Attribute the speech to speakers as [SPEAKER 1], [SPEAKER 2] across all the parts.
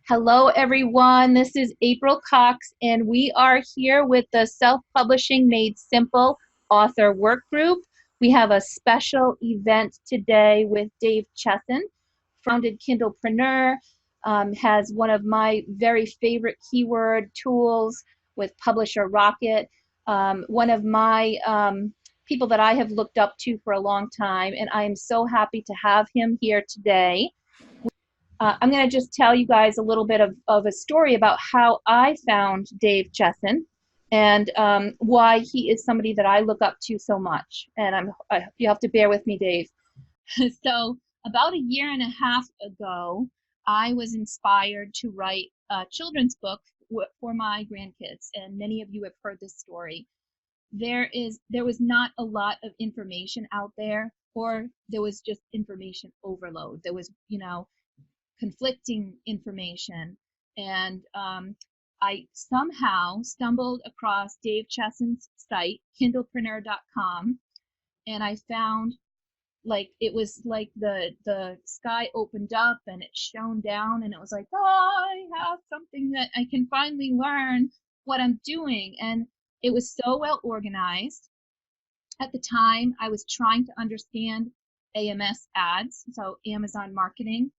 [SPEAKER 1] Hello, everyone. This is April Cox, and we are here with the Self-Publishing Made Simple Author Work Group. We have a special event today with Dave Chesson, founded Kindlepreneur, has one of my very favorite keyword tools with Publisher Rocket, one of my people that I have looked up to for a long time, and I am so happy to have him here today. I'm going to just tell you guys a little bit of a story about how I found Dave Chesson and why he is somebody that I look up to so much. And you have to bear with me, Dave. So about a year and a half ago, I was inspired to write a children's book for my grandkids, and many of you have heard this story. There was not a lot of information out there, or there was just information overload. There was, conflicting information. And I somehow stumbled across Dave Chesson's site, kindlepreneur.com, and I found it was like the sky opened up and it shone down, and it was like, oh, I have something that I can finally learn what I'm doing. And it was so well organized. At the time, I was trying to understand AMS ads, so Amazon marketing,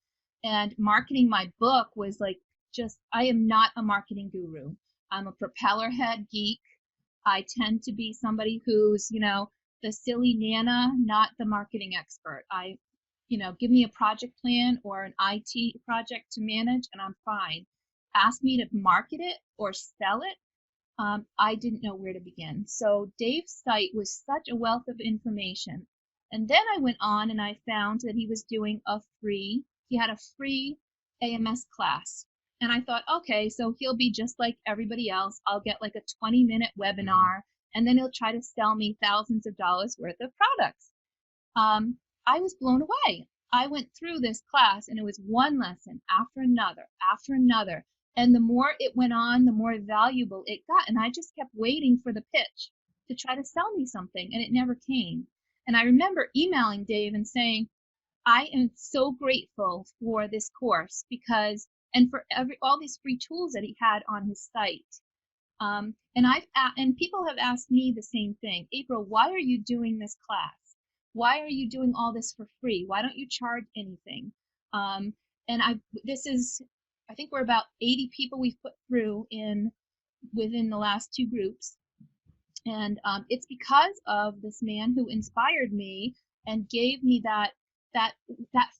[SPEAKER 1] and marketing my book was I am not a marketing guru. I'm a propeller head geek. I tend to be somebody who's, the silly Nana, not the marketing expert. Give me a project plan or an IT project to manage and I'm fine. Ask me to market it or sell it. I didn't know where to begin. So Dave's site was such a wealth of information. And then I went on and I found that he was doing he had a free AMS class. And I thought, okay, so he'll be just like everybody else. I'll get like a 20-minute webinar, and then he'll try to sell me thousands of dollars worth of products. I was blown away. I went through this class, and it was one lesson after another. And the more it went on, the more valuable it got. And I just kept waiting for the pitch to try to sell me something, and it never came. And I remember emailing Dave and saying, I am so grateful for this course and for all these free tools that he had on his site. And people have asked me the same thing. April, why are you doing this class? Why are you doing all this for free? Why don't you charge anything? And I think we're about 80 people we've put through within the last two groups. And it's because of this man who inspired me and gave me that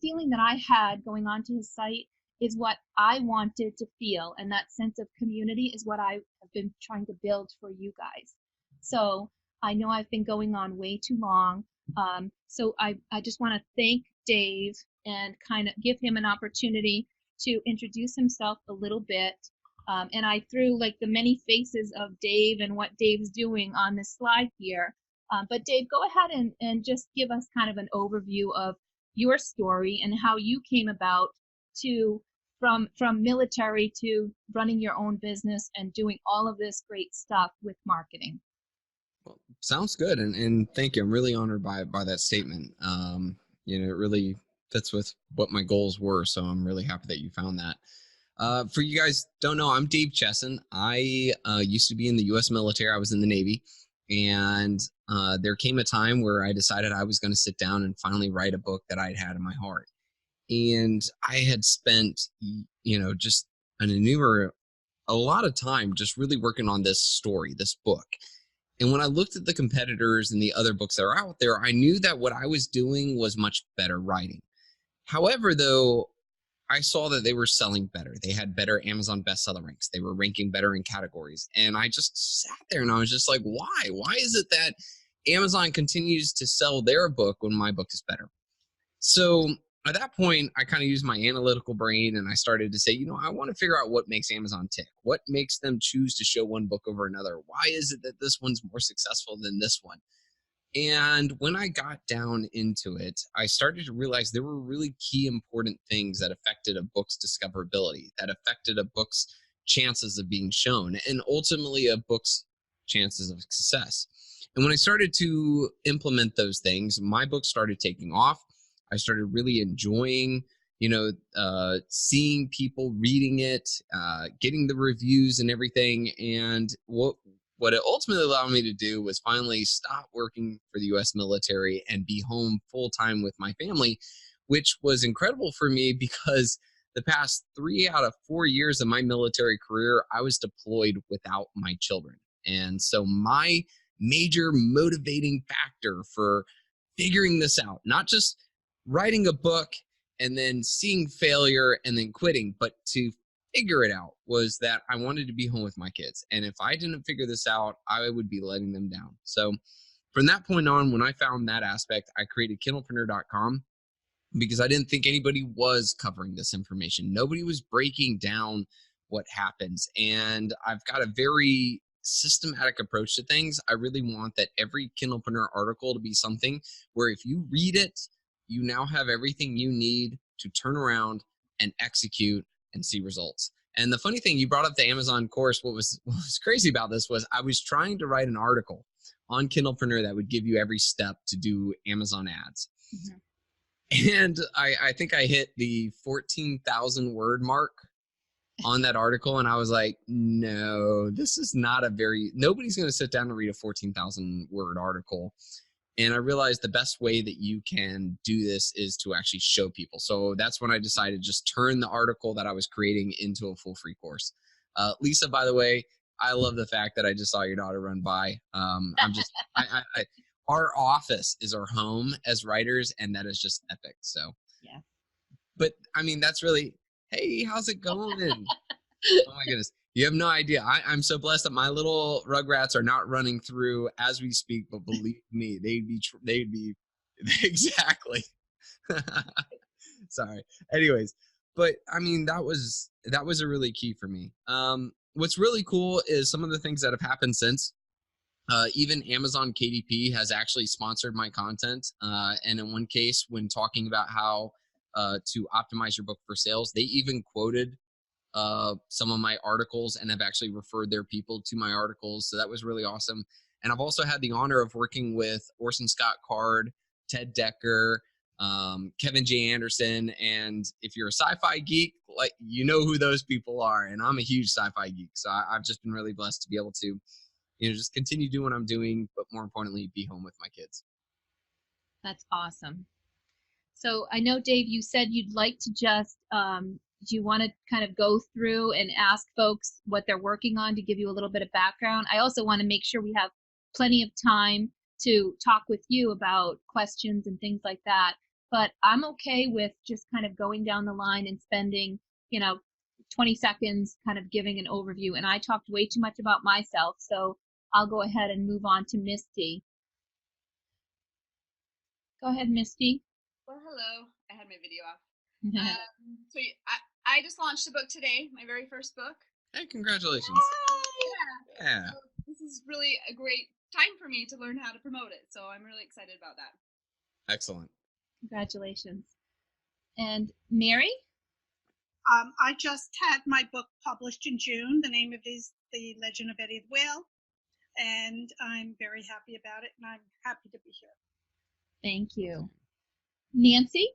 [SPEAKER 1] feeling that I had going onto his site is what I wanted to feel, and that sense of community is what I have been trying to build for you guys. So I know I've been going on way too long, so I just want to thank Dave and kind of give him an opportunity to introduce himself a little bit. And I threw like the many faces of Dave and what Dave's doing on this slide here. But Dave, go ahead and just give us kind of an overview of your story and how you came about from military to running your own business and doing all of this great stuff with marketing.
[SPEAKER 2] Well, sounds good, and thank you. I'm really honored by that statement. It really fits with what my goals were, so I'm really happy that you found that. For you guys don't know, I'm Dave Chesson. I used to be in the U.S. military. I was in the Navy, and there came a time where I decided I was going to sit down and finally write a book that I'd had in my heart. And I had spent, just a lot of time just really working on this story, this book. And when I looked at the competitors and the other books that are out there, I knew that what I was doing was much better writing. However, though, I saw that they were selling better. They had better Amazon bestseller ranks. They were ranking better in categories. And I just sat there and I was just like, why? Why is it that Amazon continues to sell their book when my book is better? So at that point, I kind of used my analytical brain and I started to say, I want to figure out what makes Amazon tick. What makes them choose to show one book over another? Why is it that this one's more successful than this one? And when I got down into it, I started to realize there were really key important things that affected a book's discoverability, that affected a book's chances of being shown, and ultimately a book's chances of success. And when I started to implement those things, my book started taking off. I started really enjoying, seeing people reading it, getting the reviews and everything. And what it ultimately allowed me to do was finally stop working for the U.S. military and be home full time with my family, which was incredible for me because the past 3 out of 4 years of my military career, I was deployed without my children. And so my major motivating factor for figuring this out, not just writing a book and then seeing failure and then quitting, but to figure it out, was that I wanted to be home with my kids. And if I didn't figure this out, I would be letting them down. So from that point on, when I found that aspect, I created kindlepreneur.com because I didn't think anybody was covering this information. Nobody was breaking down what happens. And I've got a very systematic approach to things. I really want that every Kindlepreneur article to be something where if you read it, you now have everything you need to turn around and execute and see results. And the funny thing, you brought up the Amazon course. What was crazy about this was I was trying to write an article on Kindlepreneur that would give you every step to do Amazon ads. Mm-hmm. And I think I hit the 14,000 word mark on that article. And I was like, no, this is not nobody's going to sit down and read a 14,000 word article. And I realized the best way that you can do this is to actually show people. So that's when I decided to just turn the article that I was creating into a full free course. Lisa, by the way, I love the fact that I just saw your daughter run by. Our office is our home as writers, and that is just epic. So, yeah. But I mean, that's really, hey, how's it going? Oh my goodness. You have no idea. I'm so blessed that my little rugrats are not running through as we speak, but believe me, they'd be exactly. Sorry. Anyways, but I mean, that was a really key for me. What's really cool is some of the things that have happened since. Even Amazon KDP has actually sponsored my content. And in one case, when talking about how to optimize your book for sales, they even quoted some of my articles and have actually referred their people to my articles. So that was really awesome. And I've also had the honor of working with Orson Scott Card, Ted Decker, Kevin J. Anderson. And if you're a sci-fi geek, like, you know who those people are. And I'm a huge sci-fi geek. So I've just been really blessed to be able to, just continue doing what I'm doing, but more importantly, be home with my kids.
[SPEAKER 1] That's awesome. So I know, Dave, you said you'd like to just, do you want to kind of go through and ask folks what they're working on to give you a little bit of background? I also want to make sure we have plenty of time to talk with you about questions and things like that. But I'm okay with just kind of going down the line and spending, 20 seconds kind of giving an overview. And I talked way too much about myself, so I'll go ahead and move on to Misty. Go ahead, Misty.
[SPEAKER 3] Well, hello. I had my video off. So I just launched a book today, my very first book.
[SPEAKER 2] Hey, congratulations.
[SPEAKER 3] Yeah. So this is really a great time for me to learn how to promote it. So I'm really excited about that.
[SPEAKER 2] Excellent.
[SPEAKER 1] Congratulations. And Mary?
[SPEAKER 4] I just had my book published in June. The name of it is The Legend of Eddie the Whale. And I'm very happy about it, and I'm happy to be here.
[SPEAKER 1] Thank you. Nancy?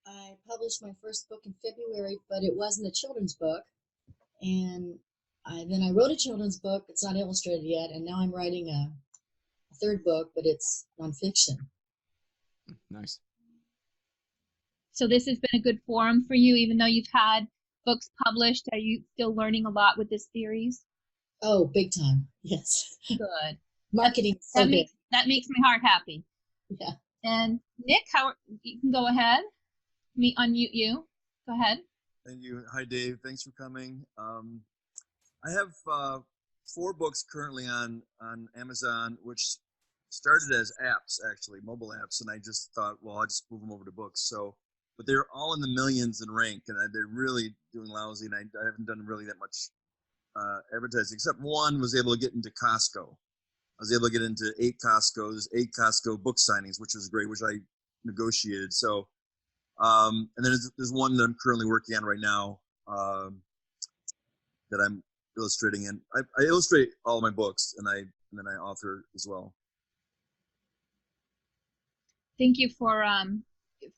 [SPEAKER 5] I published my first book in February, but it wasn't a children's book. And then I wrote a children's book. It's not illustrated yet. And now I'm writing a third book, but it's nonfiction.
[SPEAKER 2] Nice.
[SPEAKER 1] So this has been a good forum for you, even though you've had books published. Are you still learning a lot with this series?
[SPEAKER 5] Oh, big time. Yes.
[SPEAKER 1] Good.
[SPEAKER 5] Marketing. That
[SPEAKER 1] makes my heart happy.
[SPEAKER 5] Yeah.
[SPEAKER 1] And Nick, you can go ahead. Unmute you. Go ahead.
[SPEAKER 6] Thank you. Hi, Dave. Thanks for coming. I have 4 books currently on Amazon, which started as apps, actually, mobile apps, and I just thought, well, I'll just move them over to books. So, but they're all in the millions in rank, and they're really doing lousy, and I haven't done really that much advertising, except one was able to get into Costco. I was able to get into 8 Costco book signings, which was great, which I negotiated. So, and then there's one that I'm currently working on right now that I'm illustrating, and I illustrate all of my books, and then I author as well.
[SPEAKER 1] Thank you for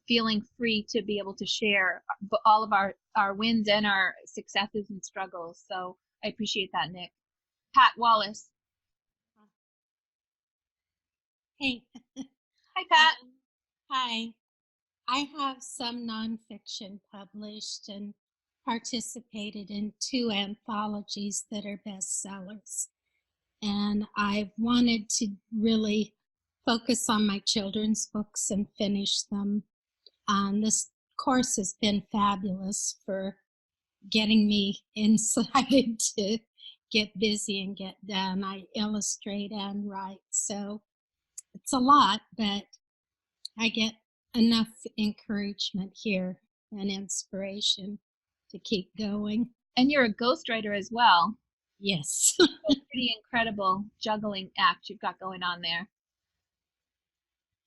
[SPEAKER 1] feeling free to be able to share all of our wins and our successes and struggles. So I appreciate that, Nick. Pat Wallace.
[SPEAKER 7] Hey.
[SPEAKER 1] Hi, Pat.
[SPEAKER 7] Hi. I have some nonfiction published and participated in 2 anthologies that are bestsellers. And I've wanted to really focus on my children's books and finish them. This course has been fabulous for getting me incited to get busy and get done. I illustrate and write, so it's a lot, but I get enough encouragement here and inspiration to keep going.
[SPEAKER 1] And you're a ghostwriter as well.
[SPEAKER 7] Yes.
[SPEAKER 1] So pretty incredible juggling act you've got going on there.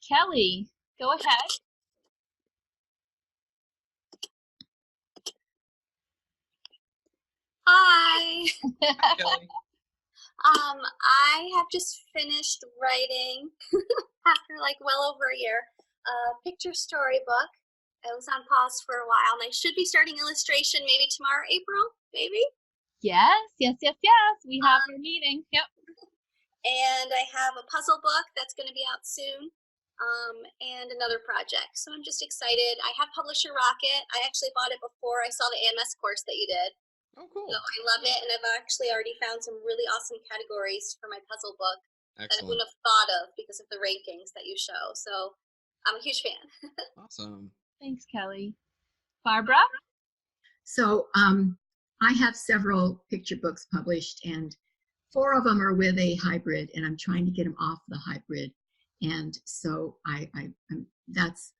[SPEAKER 1] Kelly, go ahead.
[SPEAKER 8] Hi.
[SPEAKER 2] Kelly.
[SPEAKER 8] I have just finished writing after like well over a year, a picture storybook. It was on pause for a while, and I should be starting illustration maybe tomorrow, April, maybe.
[SPEAKER 1] Yes. We have our meeting. Yep.
[SPEAKER 8] And I have a puzzle book that's going to be out soon, and another project. So I'm just excited. I have Publisher Rocket. I actually bought it before I saw the AMS course that you did.
[SPEAKER 2] Oh, cool.
[SPEAKER 8] So I love it, and I've actually already found some really awesome categories for my puzzle book that I wouldn't have thought of because of the rankings that you show. So I'm a huge fan.
[SPEAKER 2] Awesome.
[SPEAKER 1] Thanks, Kelly. Barbara?
[SPEAKER 9] So I have several picture books published, and 4 of them are with a hybrid, and I'm trying to get them off the hybrid. And so that's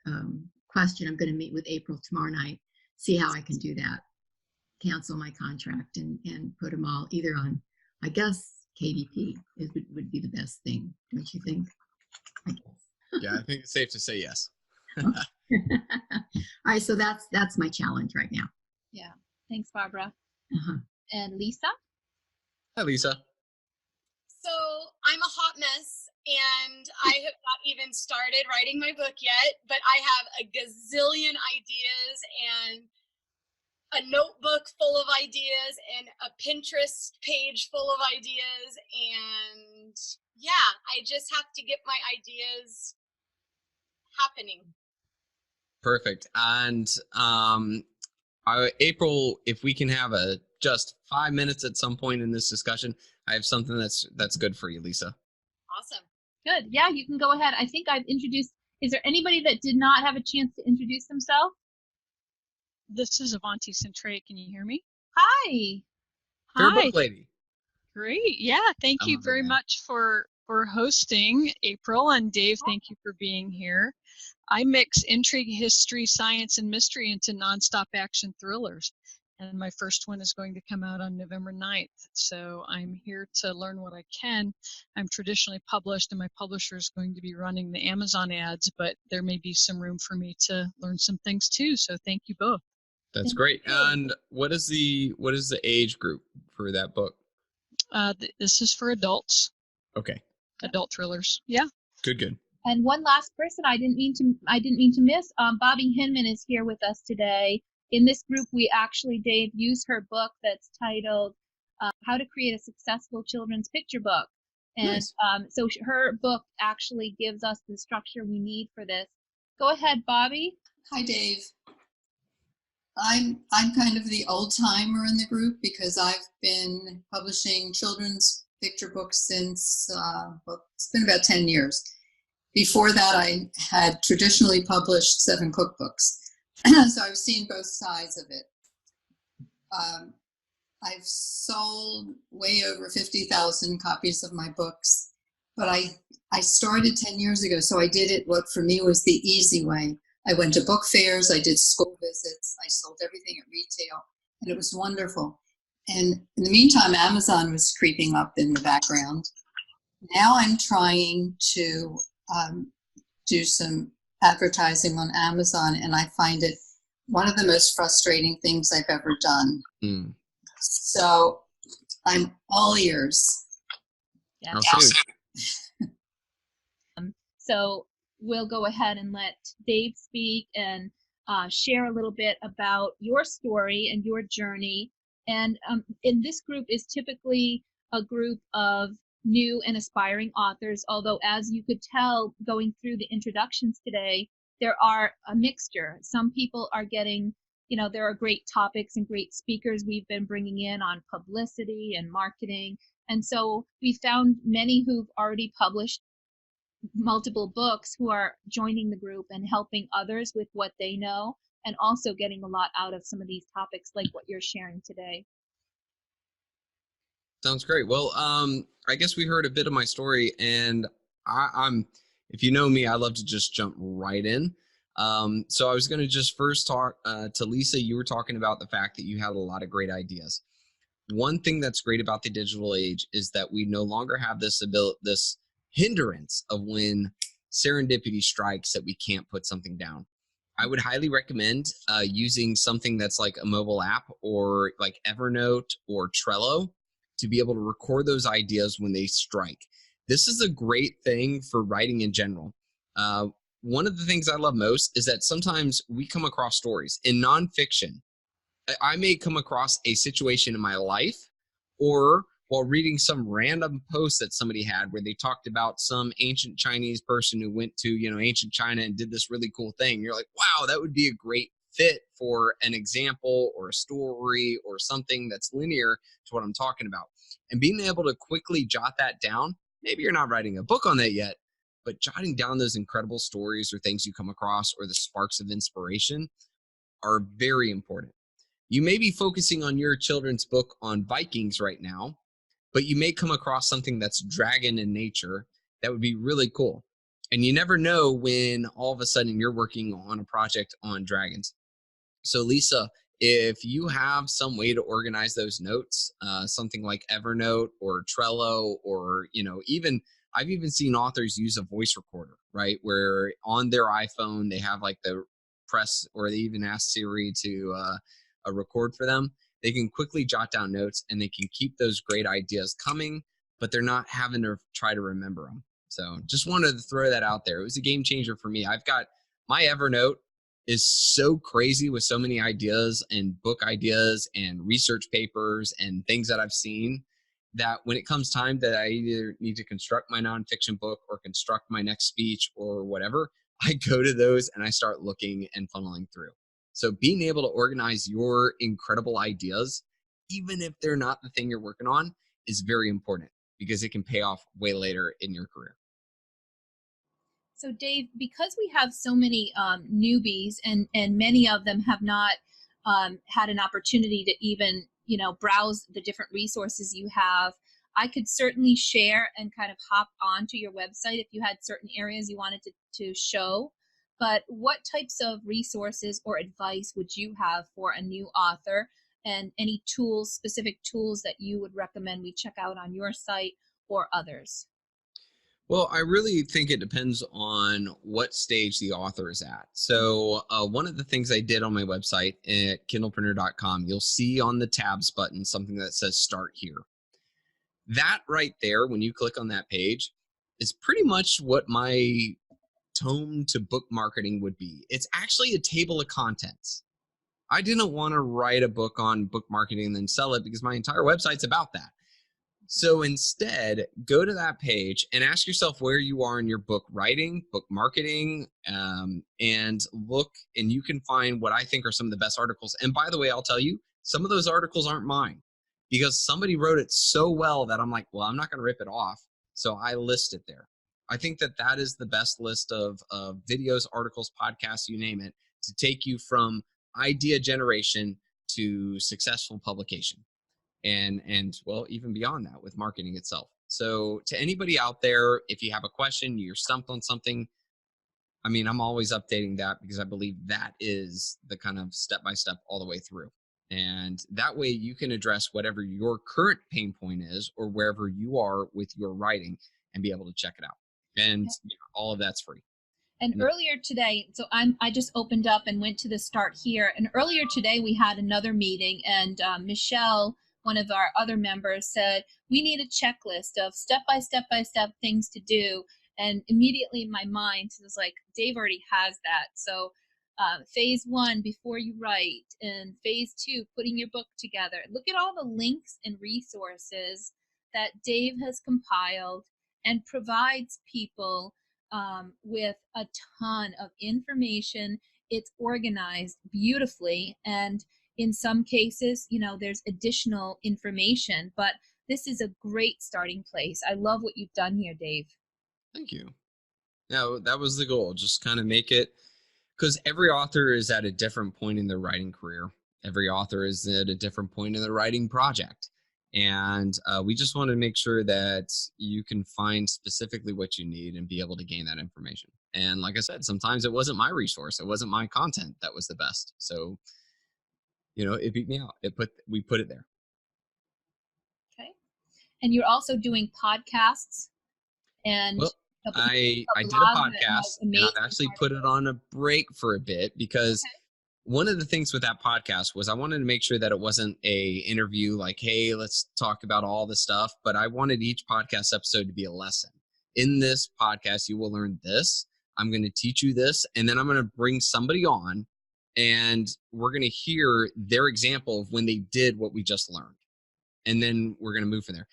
[SPEAKER 9] question I'm going to meet with April tomorrow night, see how I can do that. Cancel my contract and put them all either on, I guess, KDP would be the best thing, don't you think? I guess.
[SPEAKER 2] Yeah, I think it's safe to say yes.
[SPEAKER 9] All right, so that's my challenge right now.
[SPEAKER 1] Yeah. Thanks, Barbara.
[SPEAKER 9] Uh-huh.
[SPEAKER 1] And Lisa?
[SPEAKER 2] Hi, Lisa.
[SPEAKER 3] So I'm a hot mess, and I have not even started writing my book yet, but I have a gazillion ideas and a notebook full of ideas and a Pinterest page full of ideas, and yeah, I just have to get my ideas happening.
[SPEAKER 2] Perfect. And April, if we can have just 5 minutes at some point in this discussion, I have something that's good for you, Lisa.
[SPEAKER 3] Awesome.
[SPEAKER 1] Good. Yeah, you can go ahead. I think I've introduced. Is there anybody that did not have a chance to introduce themselves?
[SPEAKER 10] This is Avanti Centre. Can you hear me?
[SPEAKER 1] Hi.
[SPEAKER 2] Fair
[SPEAKER 10] Hi.
[SPEAKER 2] book lady.
[SPEAKER 10] Great. Yeah. Thank you very much for hosting, April, and Dave. Thank you for being here. I mix intrigue, history, science, and mystery into nonstop action thrillers. And my first one is going to come out on November 9th. So I'm here to learn what I can. I'm traditionally published, and my publisher is going to be running the Amazon ads, but there may be some room for me to learn some things too. So thank you both.
[SPEAKER 2] That's great. And what is the age group for that book?
[SPEAKER 10] This is for adults.
[SPEAKER 2] Okay.
[SPEAKER 10] Adult thrillers. Yeah.
[SPEAKER 2] Good.
[SPEAKER 1] And one last person I didn't mean to miss. Bobby Hinman is here with us today. In this group, we actually, Dave, use her book that's titled How to Create a Successful Children's Picture Book. And
[SPEAKER 2] Nice.
[SPEAKER 1] So her book actually gives us the structure we need for this. Go ahead, Bobby.
[SPEAKER 11] Hi, Dave. I'm kind of the old timer in the group because I've been publishing children's picture books since it's been about 10 years. Before that, I had traditionally published 7 cookbooks, so I've seen both sides of it. I've sold way over 50,000 copies of my books, but I started 10 years ago, so I did it what for me was the easy way. I went to book fairs, I did school visits, I sold everything at retail, and it was wonderful. And in the meantime, Amazon was creeping up in the background. Now I'm trying to do some advertising on Amazon, and I find it one of the most frustrating things I've ever done.
[SPEAKER 2] Mm.
[SPEAKER 11] So I'm all ears.
[SPEAKER 1] Yeah.
[SPEAKER 2] I'll see.
[SPEAKER 1] So we'll go ahead and let Dave speak and share a little bit about your story and your journey. And in this group is typically a group of new and aspiring authors, although as you could tell going through the introductions today, there are a mixture. Some people are getting, you know, there are great topics and great speakers we've been bringing in on publicity and marketing. And so we found many who've already published multiple books who are joining the group and helping others with what they know, and also getting a lot out of some of these topics like what you're sharing today.
[SPEAKER 2] Sounds great. Well, I guess we heard a bit of my story, and I'm, if you know me, I love to just jump right in. So I was going to just first talk to Lisa. You were talking about the fact that you had a lot of great ideas. One thing that's great about the digital age is that we no longer have this hindrance of when serendipity strikes that we can't put something down. I would highly recommend using something that's like a mobile app or like Evernote or Trello to be able to record those ideas when they strike. This is a great thing for writing in general. One of the things I love most is that sometimes we come across stories in nonfiction. I may come across a situation in my life, or while reading some random post that somebody had where they talked about some ancient Chinese person who went to, you know, ancient China and did this really cool thing. You're like, wow, that would be a great fit for an example or a story or something that's linear to what I'm talking about. And being able to quickly jot that down, maybe you're not writing a book on that yet, but jotting down those incredible stories or things you come across or the sparks of inspiration are very important. You may be focusing on your children's book on Vikings right now, but you may come across something that's dragon in nature that would be really cool. And you never know when all of a sudden you're working on a project on dragons. So Lisa, if you have some way to organize those notes, something like Evernote or Trello, or, you know, even I've even seen authors use a voice recorder, right? Where on their iPhone, they have like the press, or they even ask Siri to record for them. They can quickly jot down notes and they can keep those great ideas coming, but they're not having to try to remember them. So just wanted to throw that out there. It was a game changer for me. I've got my Evernote is so crazy with so many ideas and book ideas and research papers and things that I've seen, that when it comes time that I either need to construct my nonfiction book or construct my next speech or whatever, I go to those and I start looking and funneling through. So being able to organize your incredible ideas, even if they're not the thing you're working on, is very important because it can pay off way later in your career.
[SPEAKER 1] So Dave, because we have so many newbies and many of them have not had an opportunity to even, you know, browse the different resources you have, I could certainly share and kind of hop onto your website if you had certain areas you wanted to show. But what types of resources or advice would you have for a new author, and any tools, specific tools that you would recommend we check out on your site or others?
[SPEAKER 2] Well, I really think it depends on what stage the author is at. So one of the things I did on my website at kindleprinter.com, you'll see on the tabs button something that says start here. That right there, when you click on that page, is pretty much what my tome to book marketing would be. It's actually a table of contents. I didn't want to write a book on book marketing and then sell it because my entire website's about that. So instead, go to that page and ask yourself where you are in your book writing, book marketing, and look, and you can find what I think are some of the best articles. And by the way, I'll tell you, some of those articles aren't mine because somebody wrote it so well that I'm like, well, I'm not going to rip it off. So I list it there. I think that that is the best list of videos, articles, podcasts, you name it, to take you from idea generation to successful publication. And well, even beyond that with marketing itself. So to anybody out there, if you have a question, you're stumped on something, I mean, I'm always updating that because I believe that is the kind of step-by-step all the way through. And that way you can address whatever your current pain point is or wherever you are with your writing and be able to check it out. And all of that's free.
[SPEAKER 1] And earlier today, so I just opened up and went to the start here. And earlier today we had another meeting, and Michelle, one of our other members, said we need a checklist of step-by-step things to do. And immediately in my mind, it was like, Dave already has that. So phase 1, before you write, and phase 2, putting your book together. Look at all the links and resources that Dave has compiled and provides people with a ton of information. It's organized beautifully, and in some cases, you know, there's additional information, but this is a great starting place. I love what you've done here, Dave.
[SPEAKER 2] Thank you. Yeah, that was the goal. Just kind of make it, because every author is at a different point in their writing career. Every author is at a different point in their writing project. And we just want to make sure that you can find specifically what you need and be able to gain that information. And like I said, sometimes it wasn't my resource. It wasn't my content that was the best. So, you know, it beat me out. We put it there.
[SPEAKER 1] Okay. And you're also doing podcasts, and
[SPEAKER 2] well, I did a podcast, and I've actually put it on a break for a bit because one of the things with that podcast was I wanted to make sure that it wasn't a interview like, hey, let's talk about all the stuff, but I wanted each podcast episode to be a lesson. In this podcast, you will learn this. I'm going to teach you this, and then I'm going to bring somebody on, and we're going to hear their example of when they did what we just learned. And then we're going to move from there.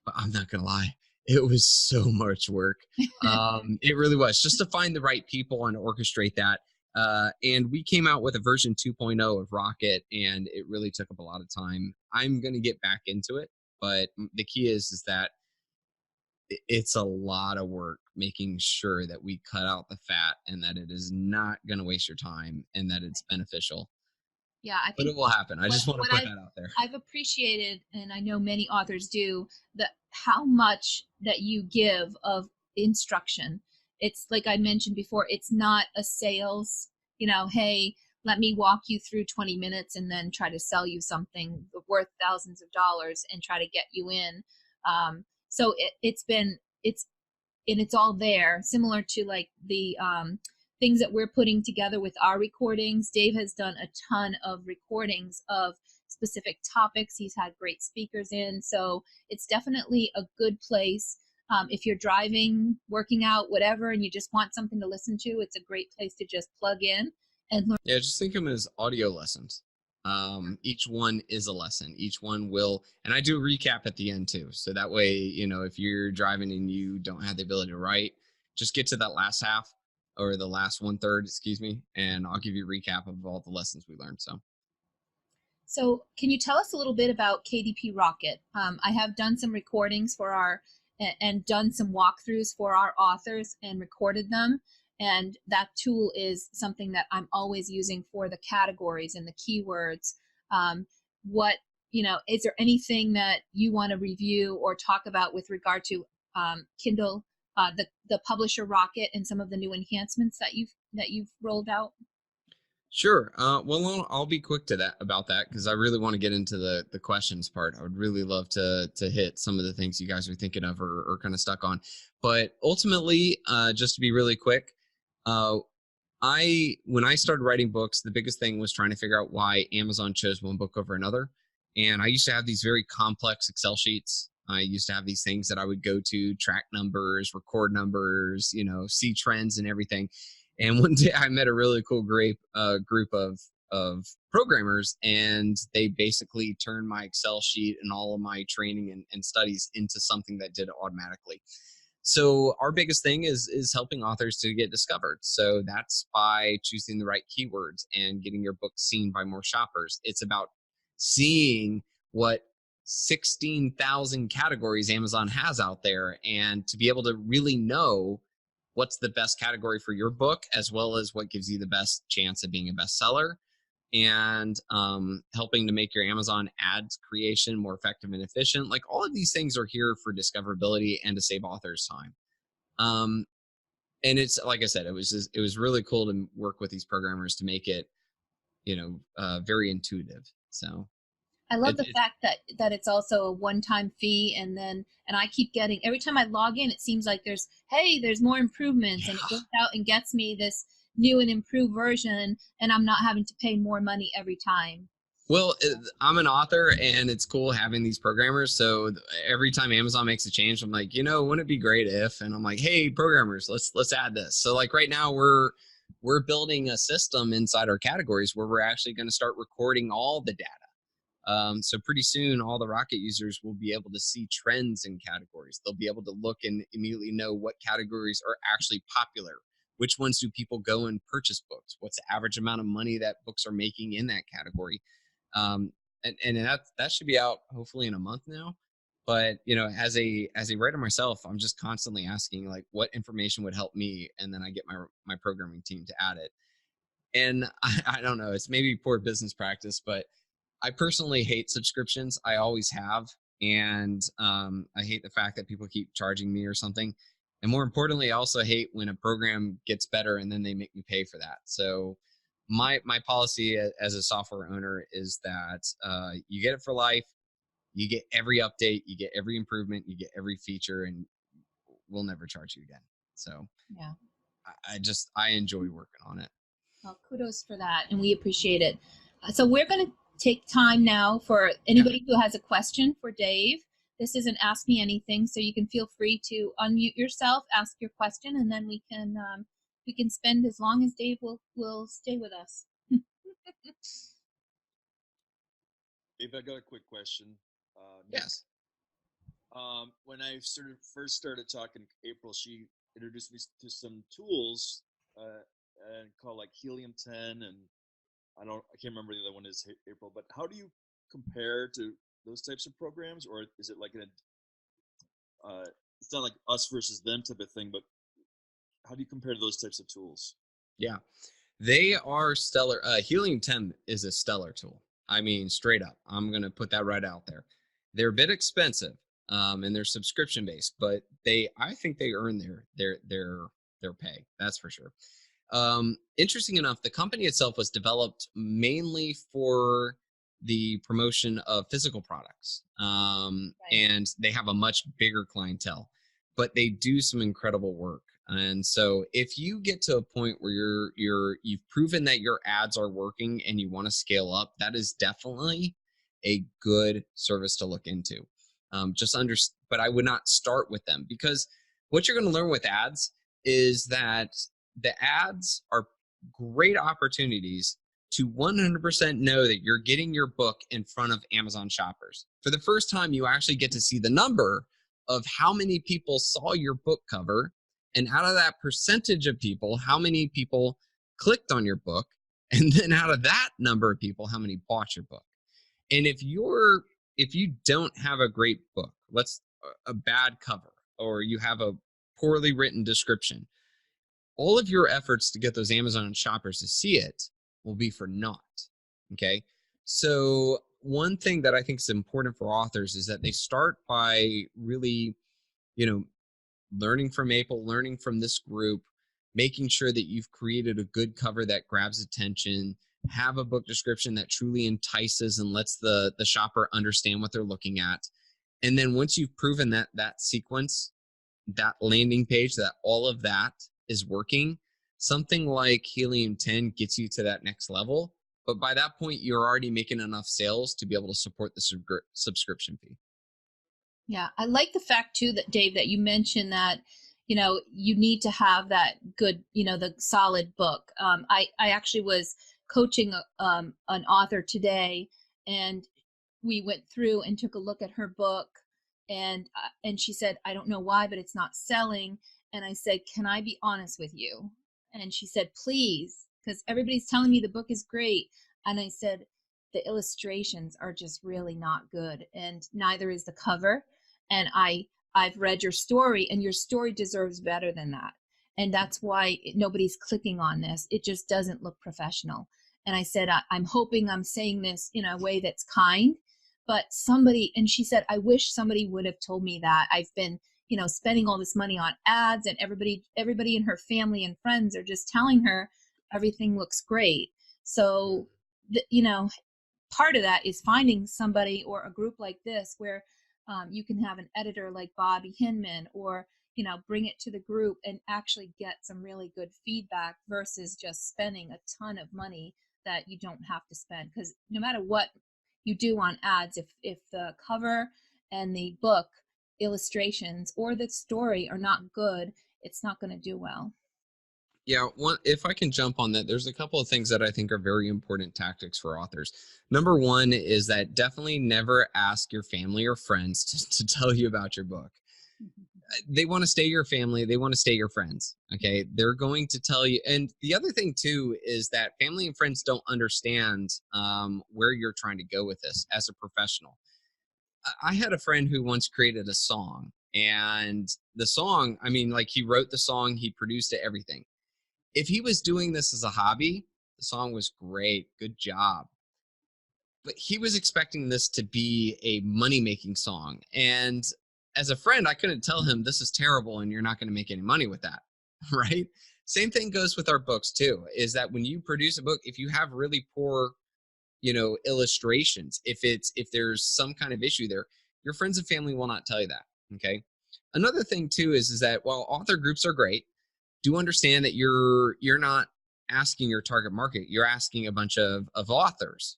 [SPEAKER 2] But I'm not going to lie. It was so much work. It really was, just to find the right people and orchestrate that. And we came out with a version 2.0 of Rocket, and it really took up a lot of time. I'm going to get back into it, but the key is that it's a lot of work making sure that we cut out the fat and that it is not going to waste your time and that it's beneficial.
[SPEAKER 1] Yeah, I think,
[SPEAKER 2] but it will happen. I just want to put that out there.
[SPEAKER 1] I've appreciated, and I know many authors do, how much that you give of instruction. It's like I mentioned before, it's not a sales, you know, hey, let me walk you through 20 minutes and then try to sell you something worth thousands of dollars and try to get you in. So it's all there, similar to like the things that we're putting together with our recordings. Dave has done a ton of recordings of specific topics. He's had great speakers in, so it's definitely a good place. If you're driving, working out, whatever, and you just want something to listen to, it's a great place to just plug in and learn.
[SPEAKER 2] Yeah, just think of them as audio lessons. Each one is a lesson. Each one will, and I do a recap at the end too. So that way, you know, if you're driving and you don't have the ability to write, just get to that last half or the last 1/3, excuse me, and I'll give you a recap of all the lessons we learned.
[SPEAKER 1] So can you tell us a little bit about KDP Rocket? I have done some recordings and done some walkthroughs for our authors and recorded them. And that tool is something that I'm always using for the categories and the keywords. Is there anything that you want to review or talk about with regard to Kindle, the Publisher Rocket, and some of the new enhancements that you've rolled out?
[SPEAKER 2] Sure. Well, I'll be quick about that because I really want to get into the questions part. I would really love to hit some of the things you guys are thinking of or kind of stuck on. But ultimately, just to be really quick, when I started writing books, the biggest thing was trying to figure out why Amazon chose one book over another. And I used to have these very complex Excel sheets. I used to have these things that I would go to, track numbers, record numbers, you know, see trends and everything. And one day I met a really cool group of programmers, and they basically turned my Excel sheet and all of my training and studies into something that did it automatically. So our biggest thing is helping authors to get discovered. So that's by choosing the right keywords and getting your book seen by more shoppers. It's about seeing what 16,000 categories Amazon has out there, and to be able to really know what's the best category for your book, as well as what gives you the best chance of being a bestseller, and helping to make your Amazon ads creation more effective and efficient. Like, all of these things are here for discoverability and to save authors time. And it's, like I said, it was really cool to work with these programmers to make it, you know, very intuitive. So
[SPEAKER 1] I love the fact that it's also a one-time fee, and I keep getting, every time I log in, it seems like there's more improvements, and it goes out and gets me this new and improved version, and I'm not having to pay more money every time.
[SPEAKER 2] Well, I'm an author, and it's cool having these programmers. So every time Amazon makes a change, I'm like, wouldn't it be great if? And I'm like, hey, programmers, let's add this. So like right now, we're building a system inside our categories where we're actually going to start recording all the data. So pretty soon, all the Rocket users will be able to see trends in categories. They'll be able to look and immediately know what categories are actually popular. Which ones do people go and purchase books? What's the average amount of money that books are making in that category? And that should be out hopefully in a month now. But as a writer myself, I'm just constantly asking like, what information would help me, and then I get my programming team to add it. And I don't know, it's maybe poor business practice, but I personally hate subscriptions. I always have. And I hate the fact that people keep charging me or something. And more importantly, I also hate when a program gets better and then they make me pay for that. So my policy as a software owner is that you get it for life. You get every update, you get every improvement, you get every feature, and we'll never charge you again. So
[SPEAKER 1] Yeah.
[SPEAKER 2] I enjoy working on it.
[SPEAKER 1] Well, kudos for that, and we appreciate it. So we're going to take time now for anybody who has a question for Dave. This isn't Ask Me Anything, so you can feel free to unmute yourself, ask your question, and then we can spend as long as Dave will stay with us.
[SPEAKER 6] Dave, I got a quick question.
[SPEAKER 2] Yes.
[SPEAKER 6] When I first started talking to April, she introduced me to some tools and called like Helium 10, and I can't remember the other one is April. But how do you compare to those types of programs, or is it like it's not like us versus them type of thing, but how do you compare to those types of tools?
[SPEAKER 2] Yeah, they are stellar. Helium 10 is a stellar tool. I mean, straight up, I'm going to put that right out there. They're a bit expensive, and they're subscription based, but I think they earn their pay. That's for sure. Interesting enough, the company itself was developed mainly for the promotion of physical products, and they have a much bigger clientele, but they do some incredible work. And so if you get to a point where you've proven that your ads are working and you want to scale up, that is definitely a good service to look into. But I would not start with them, because what you're going to learn with ads is that the ads are great opportunities to 100% know that you're getting your book in front of Amazon shoppers. For the first time, you actually get to see the number of how many people saw your book cover, and out of that percentage of people, how many people clicked on your book, and then out of that number of people, how many bought your book. And if you don't have a great book, a bad cover, or you have a poorly written description, all of your efforts to get those Amazon shoppers to see it will be for naught. Okay. So one thing that I think is important for authors is that they start by really, learning from April, learning from this group, making sure that you've created a good cover that grabs attention, have a book description that truly entices and lets the shopper understand what they're looking at. And then once you've proven that sequence, that landing page, that all of that is working, something like Helium 10 gets you to that next level. But by that point, you're already making enough sales to be able to support the subscription fee.
[SPEAKER 1] Yeah, I like the fact too that Dave, that you mentioned that, you need to have that good, the solid book. I actually was coaching an author today, and we went through and took a look at her book, and she said, I don't know why, but it's not selling. And I said, can I be honest with you? And she said, please, because everybody's telling me the book is great. And I said, the illustrations are just really not good, and neither is the cover. And I've read your story, and your story deserves better than that. And that's why nobody's clicking on this. It just doesn't look professional. And I said, I'm hoping I'm saying this in a way that's kind, but and she said, I wish somebody would have told me that. I've been, spending all this money on ads, and everybody in her family and friends are just telling her everything looks great. So, part of that is finding somebody or a group like this where you can have an editor like Bobby Hinman, or bring it to the group and actually get some really good feedback versus just spending a ton of money that you don't have to spend, because no matter what you do on ads, if the cover and the book illustrations or the story are not good, it's not going to do well.
[SPEAKER 2] Yeah, if I can jump on that, there's a couple of things that I think are very important tactics for authors. Number one is that definitely never ask your family or friends to tell you about your book. They want to stay your family. They want to stay your friends. Okay. They're going to tell you. And the other thing too, is that family and friends don't understand where you're trying to go with this as a professional. I had a friend who once created a song, and the song, I mean, like, he wrote the song, he produced it, everything. If he was doing this as a hobby, the song was great. Good job. But he was expecting this to be a money-making song. And as a friend, I couldn't tell him this is terrible and you're not going to make any money with that, right? Same thing goes with our books too, is that when you produce a book, if you have really poor, illustrations, if there's some kind of issue there, your friends and family will not tell you that, okay? Another thing too is that while author groups are great, do understand that you're not asking your target market. You're asking a bunch of authors,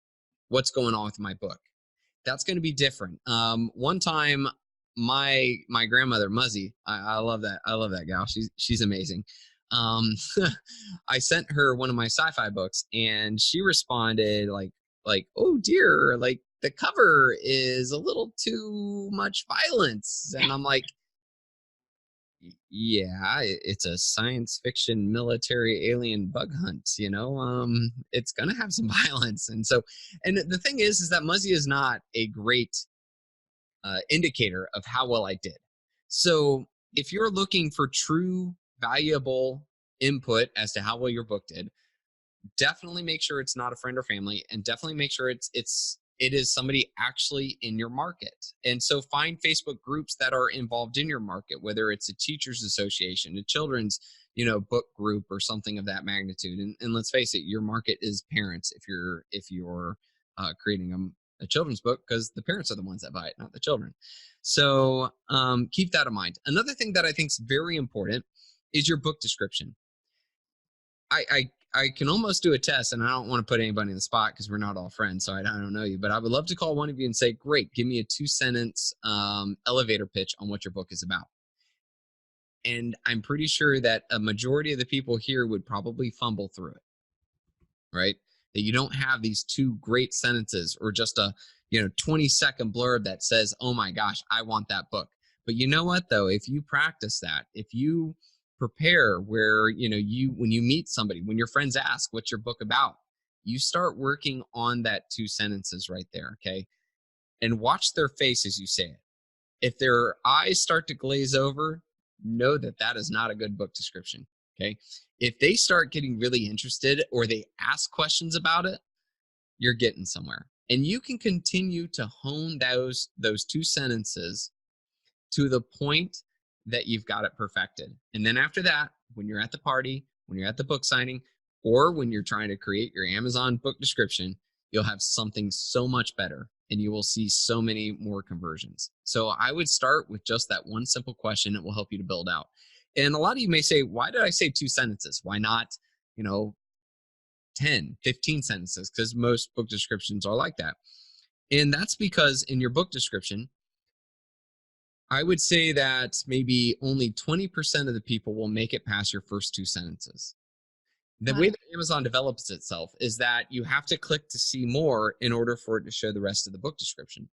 [SPEAKER 2] what's going on with my book? That's going to be different. One time, my grandmother Muzzy, I love that. I love that gal. She's amazing. I sent her one of my sci-fi books, and she responded like, oh dear, like the cover is a little too much violence, and I'm like, yeah, it's a science fiction military alien bug hunt, it's going to have some violence. And the thing is that Muzzy is not a great indicator of how well I did. So if you're looking for true valuable input as to how well your book did, definitely make sure it's not a friend or family, and definitely make sure it is somebody actually in your market. And so find Facebook groups that are involved in your market, whether it's a teachers association, a children's, book group, or something of that magnitude. And let's face it, your market is parents if you're creating a children's book, because the parents are the ones that buy it, not the children. So keep that in mind. Another thing that I think is very important is your book description. I can almost do a test, and I don't want to put anybody in the spot because we're not all friends, so I don't know you, but I would love to call one of you and say, great, give me a 2-sentence elevator pitch on what your book is about. And I'm pretty sure that a majority of the people here would probably fumble through it, right? That you don't have these 2 great sentences or just a 20-second blurb that says, oh my gosh, I want that book. But you know what, though? If you practice that, if you prepare where, when you meet somebody, when your friends ask what's your book about, you start working on that 2 sentences right there, okay? And watch their face as you say it. If their eyes start to glaze over, know that that is not a good book description, okay? If they start getting really interested or they ask questions about it, you're getting somewhere. And you can continue to hone those 2 sentences to the point that you've got it perfected. And then after that, when you're at the party, when you're at the book signing, or when you're trying to create your Amazon book description, you'll have something so much better, and you will see so many more conversions. So I would start with just that one simple question. It will help you to build out. And a lot of you may say, why did I say 2 sentences? Why not, 10, 15 sentences? Because most book descriptions are like that. And that's because in your book description, I would say that maybe only 20% of the people will make it past your first 2 sentences. The way that Amazon develops itself is that you have to click to see more in order for it to show the rest of the book description.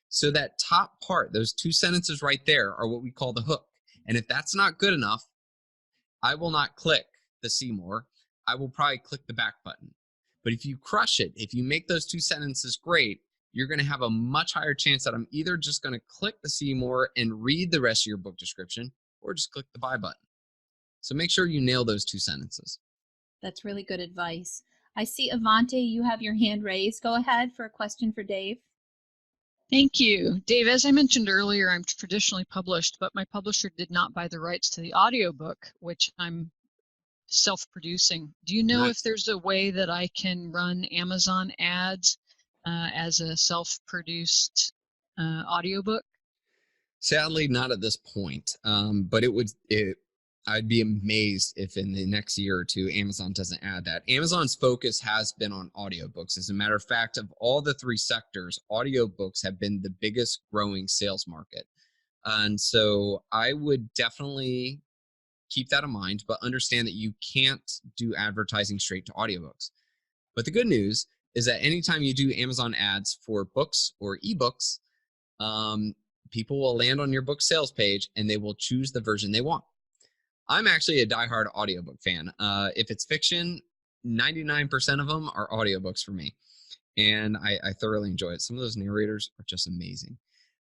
[SPEAKER 2] So that top part, those 2 sentences right there, are what we call the hook. And if that's not good enough, I will not click the see more. I will probably click the back button. But if you crush it, if you make those 2 sentences great, you're going to have a much higher chance that I'm either just going to click the see more and read the rest of your book description, or just click the buy button. So make sure you nail those 2 sentences.
[SPEAKER 1] That's really good advice. I see, Avante, you have your hand raised. Go ahead for a question for Dave.
[SPEAKER 10] Thank you. Dave, as I mentioned earlier, I'm traditionally published, but my publisher did not buy the rights to the audiobook, which I'm self-producing. Do you know if there's a way that I can run Amazon ads as a self-produced audiobook?
[SPEAKER 2] Sadly, not at this point. But I'd be amazed if in the next year or two, Amazon doesn't add that. Amazon's focus has been on audiobooks. As a matter of fact, of all the three sectors, audiobooks have been the biggest growing sales market. And so I would definitely keep that in mind, but understand that you can't do advertising straight to audiobooks. But the good news is that anytime you do Amazon ads for books or ebooks, people will land on your book sales page and they will choose the version they want. I'm actually a diehard audiobook fan. If it's fiction, 99% of them are audiobooks for me. And I thoroughly enjoy it. Some of those narrators are just amazing.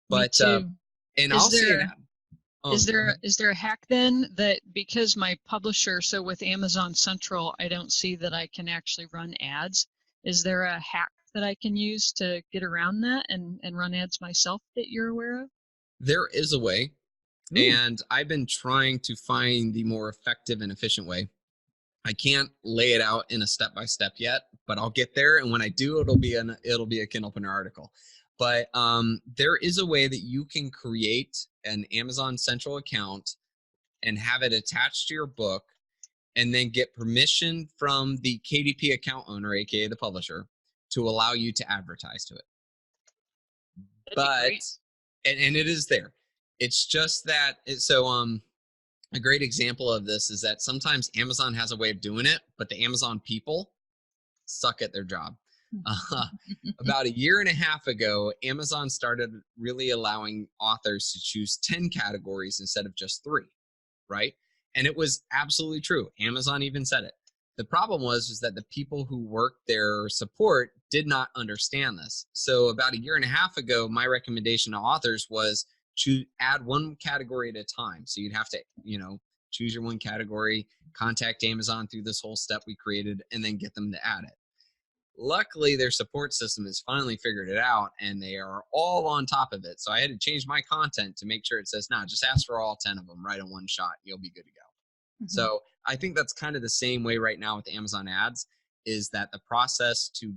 [SPEAKER 2] But,
[SPEAKER 10] me too.
[SPEAKER 2] And
[SPEAKER 10] Is
[SPEAKER 2] I'll say
[SPEAKER 10] there-
[SPEAKER 2] that.
[SPEAKER 10] Is there a hack then that because my publisher, so with Amazon Central, I don't see that I can actually run ads. Is there a hack that I can use to get around that and run ads myself that you're aware of?
[SPEAKER 2] There is a way.
[SPEAKER 10] Ooh.
[SPEAKER 2] And I've been trying to find the more effective and efficient way. I can't lay it out in a step-by-step yet, but I'll get there. And when I do, it'll be a Kindle Opener article. But there is a way that you can create an Amazon Central account and have it attached to your book and then get permission from the KDP account owner, aka the publisher, to allow you to advertise to it. But and it is there. It's just that a great example of this is that sometimes Amazon has a way of doing it, but the Amazon people suck at their job. About a year and a half ago, Amazon started really allowing authors to choose 10 categories instead of just 3, right? And it was absolutely true. Amazon even said it. The problem was that the people who worked their support did not understand this. So about a year and a half ago, my recommendation to authors was to add 1 category at a time. So you'd have to, choose your 1 category, contact Amazon through this whole step we created, and then get them to add it. Luckily, their support system has finally figured it out, and they are all on top of it. So I had to change my content to make sure it says, no, just ask for all 10 of them right in one shot. You'll be good to go. Mm-hmm. So I think that's kind of the same way right now with Amazon ads, is that the process to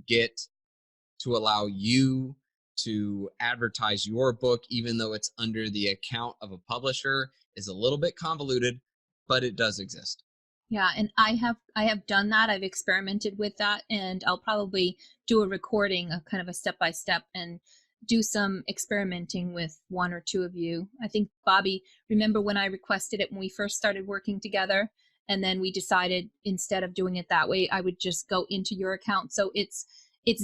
[SPEAKER 2] allow you to advertise your book, even though it's under the account of a publisher, is a little bit convoluted, but it does exist.
[SPEAKER 1] Yeah, and I have done that. I've experimented with that, and I'll probably do a recording, a kind of a step-by-step, and do some experimenting with 1 or 2 of you. I think, Bobby, remember when I requested it when we first started working together, and then we decided instead of doing it that way, I would just go into your account. So it's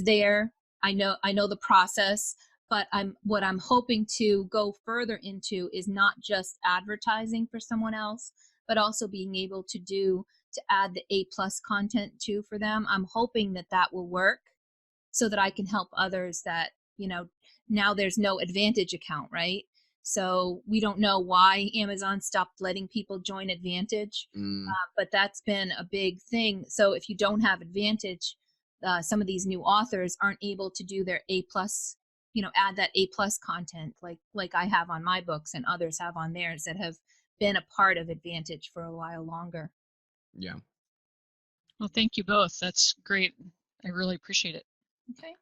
[SPEAKER 1] there. I know the process, but what I'm hoping to go further into is not just advertising for someone else, but also being able to add the A+ content too for them. I'm hoping that will work so that I can help others that, now there's no Advantage account, right? So we don't know why Amazon stopped letting people join Advantage, but that's been a big thing. So if you don't have Advantage, some of these new authors aren't able to do their A+, add that A+ content like I have on my books and others have on theirs that have been a part of Advantage for a while longer.
[SPEAKER 2] Yeah.
[SPEAKER 10] Well, thank you both. That's great. I really appreciate it.
[SPEAKER 1] Okay.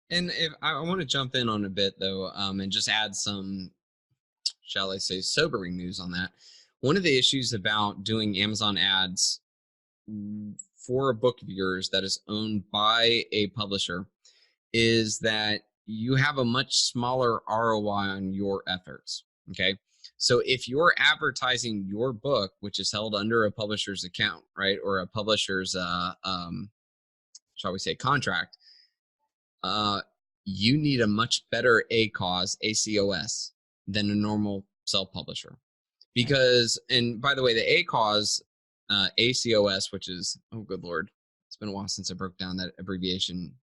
[SPEAKER 2] And if I want to jump in on a bit though, and just add some, shall I say, sobering news on that. One of the issues about doing Amazon ads for a book of yours that is owned by a publisher is that you have a much smaller ROI on your efforts. Okay. So if you're advertising your book, which is held under a publisher's account, right, or a publisher's, shall we say, contract, you need a much better ACOS, than a normal self-publisher. Because, and by the way, the ACOS, which is, oh good Lord, it's been a while since I broke down that abbreviation.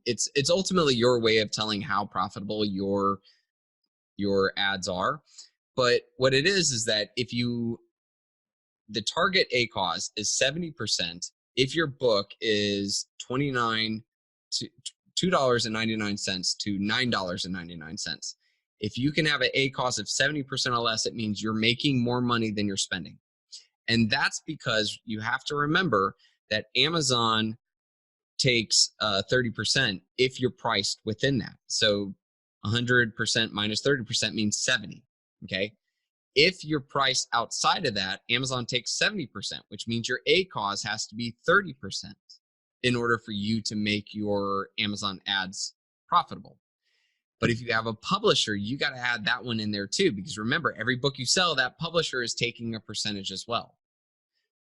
[SPEAKER 2] It's ultimately your way of telling how profitable your ads are. But what it is that the target ACOS is 70% if your book is $2.99 to $9.99. If you can have an ACOS of 70% or less, it means you're making more money than you're spending. And that's because you have to remember that Amazon takes 30% if you're priced within that. So 100% minus 30% means 70. Okay. If you're priced outside of that, Amazon takes 70%, which means your ACOS has to be 30% in order for you to make your Amazon ads profitable. But if you have a publisher, you got to add that one in there too, because remember, every book you sell, that publisher is taking a percentage as well.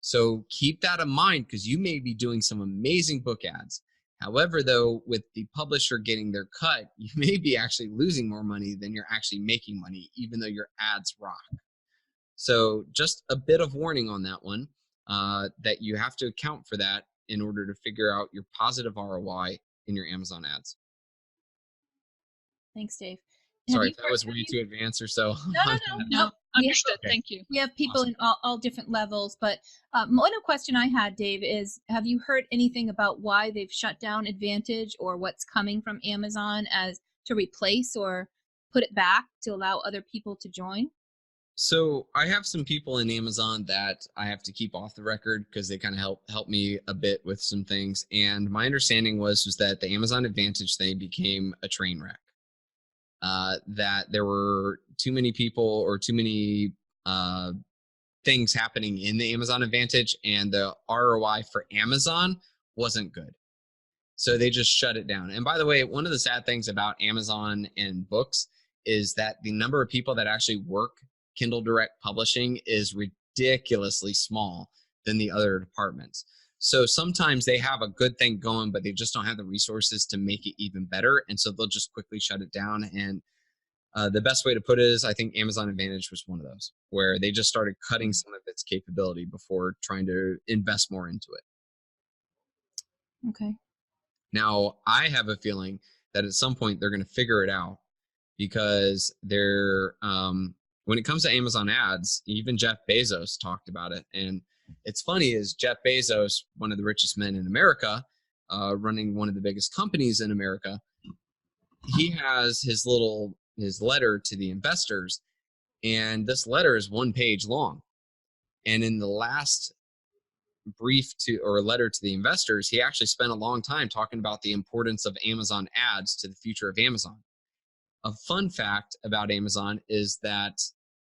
[SPEAKER 2] So keep that in mind, because you may be doing some amazing book ads. However, though, with the publisher getting their cut, you may be actually losing more money than you're actually making money, even though your ads rock. So just a bit of warning on that one, that you have to account for that in order to figure out your positive ROI in your Amazon ads.
[SPEAKER 1] Thanks, Dave.
[SPEAKER 2] Sorry if that was way too advanced or so.
[SPEAKER 10] No, understood. Thank you.
[SPEAKER 1] We have people in all different levels, but one question I had, Dave, is have you heard anything about why they've shut down Advantage or what's coming from Amazon as to replace or put it back to allow other people to join?
[SPEAKER 2] So I have some people in Amazon that I have to keep off the record because they kind of help me a bit with some things. And my understanding was that the Amazon Advantage thing became a train wreck. That there were too many people or too many things happening in the Amazon Advantage, and the ROI for Amazon wasn't good. So they just shut it down. And by the way, one of the sad things about Amazon and books is that the number of people that actually work Kindle Direct Publishing is ridiculously small than the other departments. So sometimes they have a good thing going, but they just don't have the resources to make it even better. And so they'll just quickly shut it down. And the best way to put it is, I think Amazon Advantage was one of those where they just started cutting some of its capability before trying to invest more into it.
[SPEAKER 1] Okay.
[SPEAKER 2] Now, I have a feeling that at some point they're going to figure it out, because they're, when it comes to Amazon ads, even Jeff Bezos talked about it. And it's funny is Jeff Bezos, one of the richest men in America, running one of the biggest companies in America, he has his letter to the investors, and this letter is 1 page long. And in the last letter to the investors, he actually spent a long time talking about the importance of Amazon ads to the future of Amazon. A fun fact about Amazon is that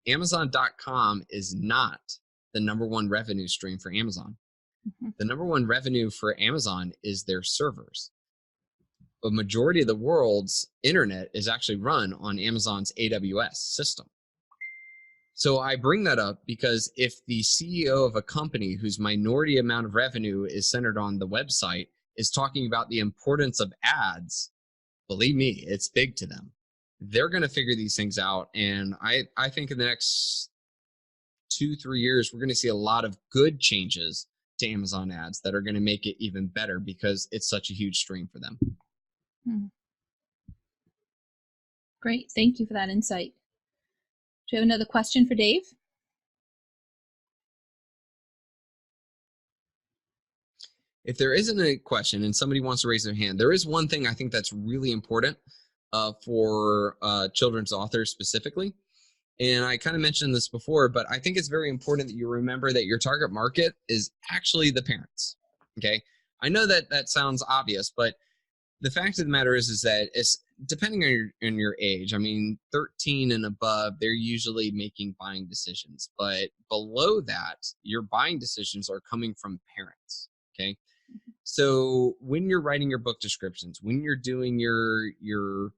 [SPEAKER 2] Amazon.com is not the #1 revenue stream for Amazon.
[SPEAKER 1] Mm-hmm.
[SPEAKER 2] The #1 revenue for Amazon is their servers. A majority of the world's internet is actually run on Amazon's AWS system. So I bring that up because if the CEO of a company whose minority amount of revenue is centered on the website is talking about the importance of ads, believe me, it's big to them. They're going to figure these things out. And I think in the next 2-3 years, we're going to see a lot of good changes to Amazon ads that are going to make it even better because it's such a huge stream for them.
[SPEAKER 1] Great. Thank you for that insight. Do you have another question for Dave?
[SPEAKER 2] If there isn't a question and somebody wants to raise their hand, there is one thing I think that's really important for children's authors specifically. And I kind of mentioned this before, but I think it's very important that you remember that your target market is actually the parents. Okay. I know that that sounds obvious, but the fact of the matter is that it's depending on your age. I mean, 13 and above, they're usually making buying decisions, but below that, your buying decisions are coming from parents. Okay. So when you're writing your book descriptions, when you're doing your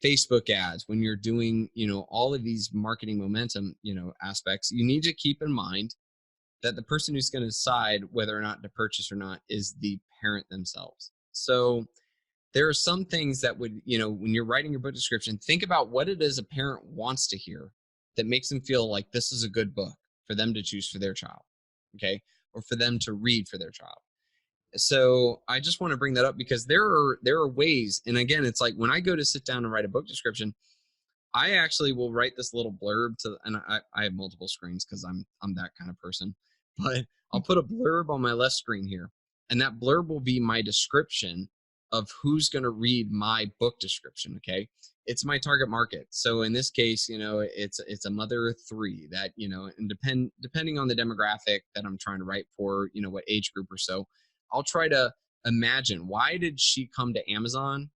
[SPEAKER 2] Facebook ads, when you're doing, all of these marketing momentum, aspects, you need to keep in mind that the person who's going to decide whether or not to purchase or not is the parent themselves. So there are some things that would, when you're writing your book description, think about what it is a parent wants to hear that makes them feel like this is a good book for them to choose for their child, okay, or for them to read for their child. So I just want to bring that up because there are ways, and again, it's like when I go to sit down and write a book description, I actually will write this little blurb and I have multiple screens because I'm that kind of person, but I'll put a blurb on my left screen here, and that blurb will be my description of who's going to read my book description. Okay. It's my target market. So in this case, it's a mother of 3 that, and depending on the demographic that I'm trying to write for, what age group or so, I'll try to imagine why did she come to Amazon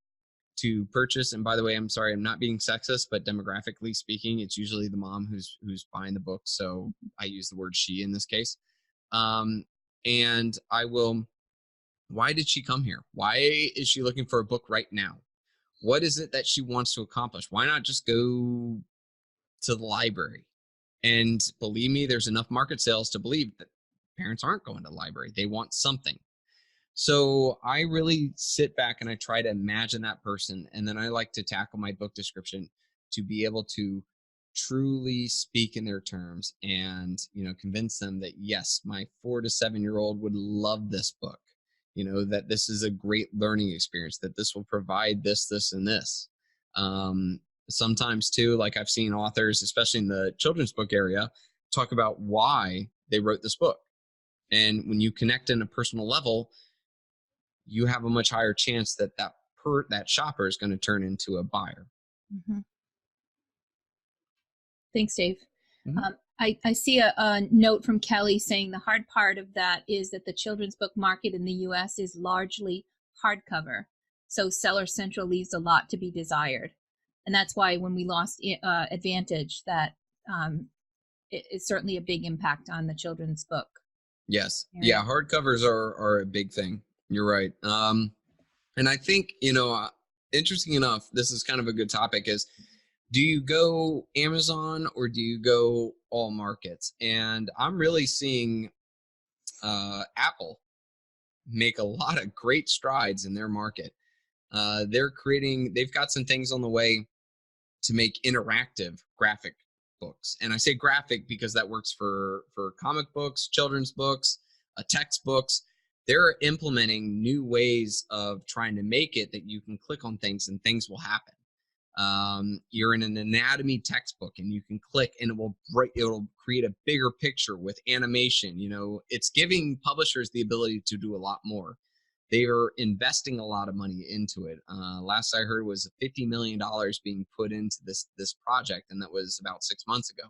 [SPEAKER 2] to purchase. And by the way, I'm sorry, I'm not being sexist, but demographically speaking, it's usually the mom who's buying the book. So I use the word she in this case. And I will, why did she come here? Why is she looking for a book right now? What is it that she wants to accomplish? Why not just go to the library? And believe me, there's enough market sales to believe that parents aren't going to the library. They want something. So I really sit back and I try to imagine that person. And then I like to tackle my book description to be able to truly speak in their terms and, convince them that, yes, my 4 to 7 year old would love this book, that this is a great learning experience, that this will provide this, this, and this. Sometimes too, like I've seen authors, especially in the children's book area, talk about why they wrote this book. And when you connect in a personal level, you have a much higher chance that that shopper is going to turn into a buyer.
[SPEAKER 1] Mm-hmm. Thanks, Dave.
[SPEAKER 2] Mm-hmm.
[SPEAKER 1] I see a note from Kelly saying the hard part of that is that the children's book market in the U.S. is largely hardcover. So Seller Central leaves a lot to be desired. And that's why when we lost Advantage, that it's certainly a big impact on the children's book.
[SPEAKER 2] Yes.
[SPEAKER 1] area.
[SPEAKER 2] Yeah, hardcovers are a big thing. You're right. And I think, interesting enough, this is kind of a good topic is, do you go Amazon or do you go all markets? And I'm really seeing Apple make a lot of great strides in their market. They've got some things on the way to make interactive graphic books. And I say graphic because that works for comic books, children's books, textbooks. They're implementing new ways of trying to make it that you can click on things and things will happen. You're in an anatomy textbook and you can click and it'll create a bigger picture with animation. It's giving publishers the ability to do a lot more. They are investing a lot of money into it. Last I heard was $50 million being put into this project, and that was about 6 months ago.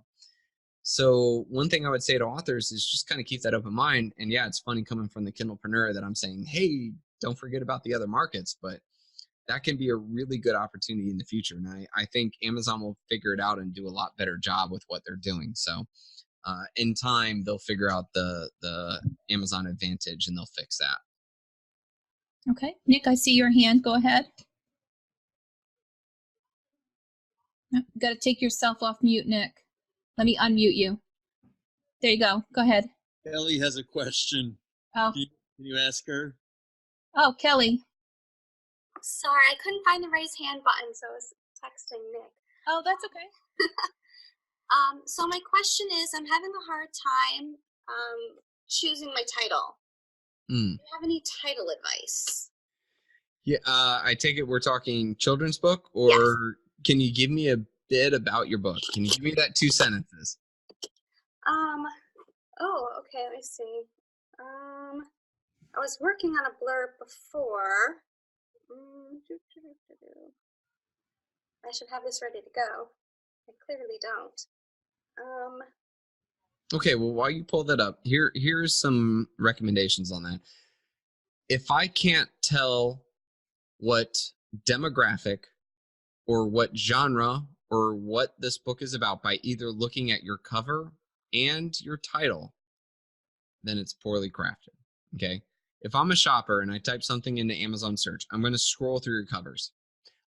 [SPEAKER 2] So one thing I would say to authors is just kind of keep that open mind. And yeah, it's funny coming from the Kindlepreneur that I'm saying, hey, don't forget about the other markets, but that can be a really good opportunity in the future. And I think Amazon will figure it out and do a lot better job with what they're doing. So in time, they'll figure out the Amazon Advantage and they'll fix that.
[SPEAKER 1] Okay. Nick, I see your hand. Go ahead. You got to take yourself off mute, Nick. Let me unmute you. There you go. Go ahead.
[SPEAKER 6] Kelly has a question.
[SPEAKER 1] Oh.
[SPEAKER 6] Can you ask her?
[SPEAKER 1] Oh, Kelly.
[SPEAKER 8] Sorry, I couldn't find the raise hand button, so I was texting Nick.
[SPEAKER 1] Oh, that's okay.
[SPEAKER 8] So my question is, I'm having a hard time choosing my title. Do you have any title advice?
[SPEAKER 2] Yeah, I take it we're talking children's book, or
[SPEAKER 8] yes.
[SPEAKER 2] Can you give me a bit about your book? Can you give me that 2 sentences?
[SPEAKER 8] Oh, okay, let me see. I was working on a blurb before. I should have this ready to go. I clearly don't.
[SPEAKER 2] Okay, well, while you pull that up, here's some recommendations on that. If I can't tell what demographic or what genre or what this book is about by either looking at your cover and your title, then it's poorly crafted, okay? If I'm a shopper and I type something into Amazon search, I'm going to scroll through your covers.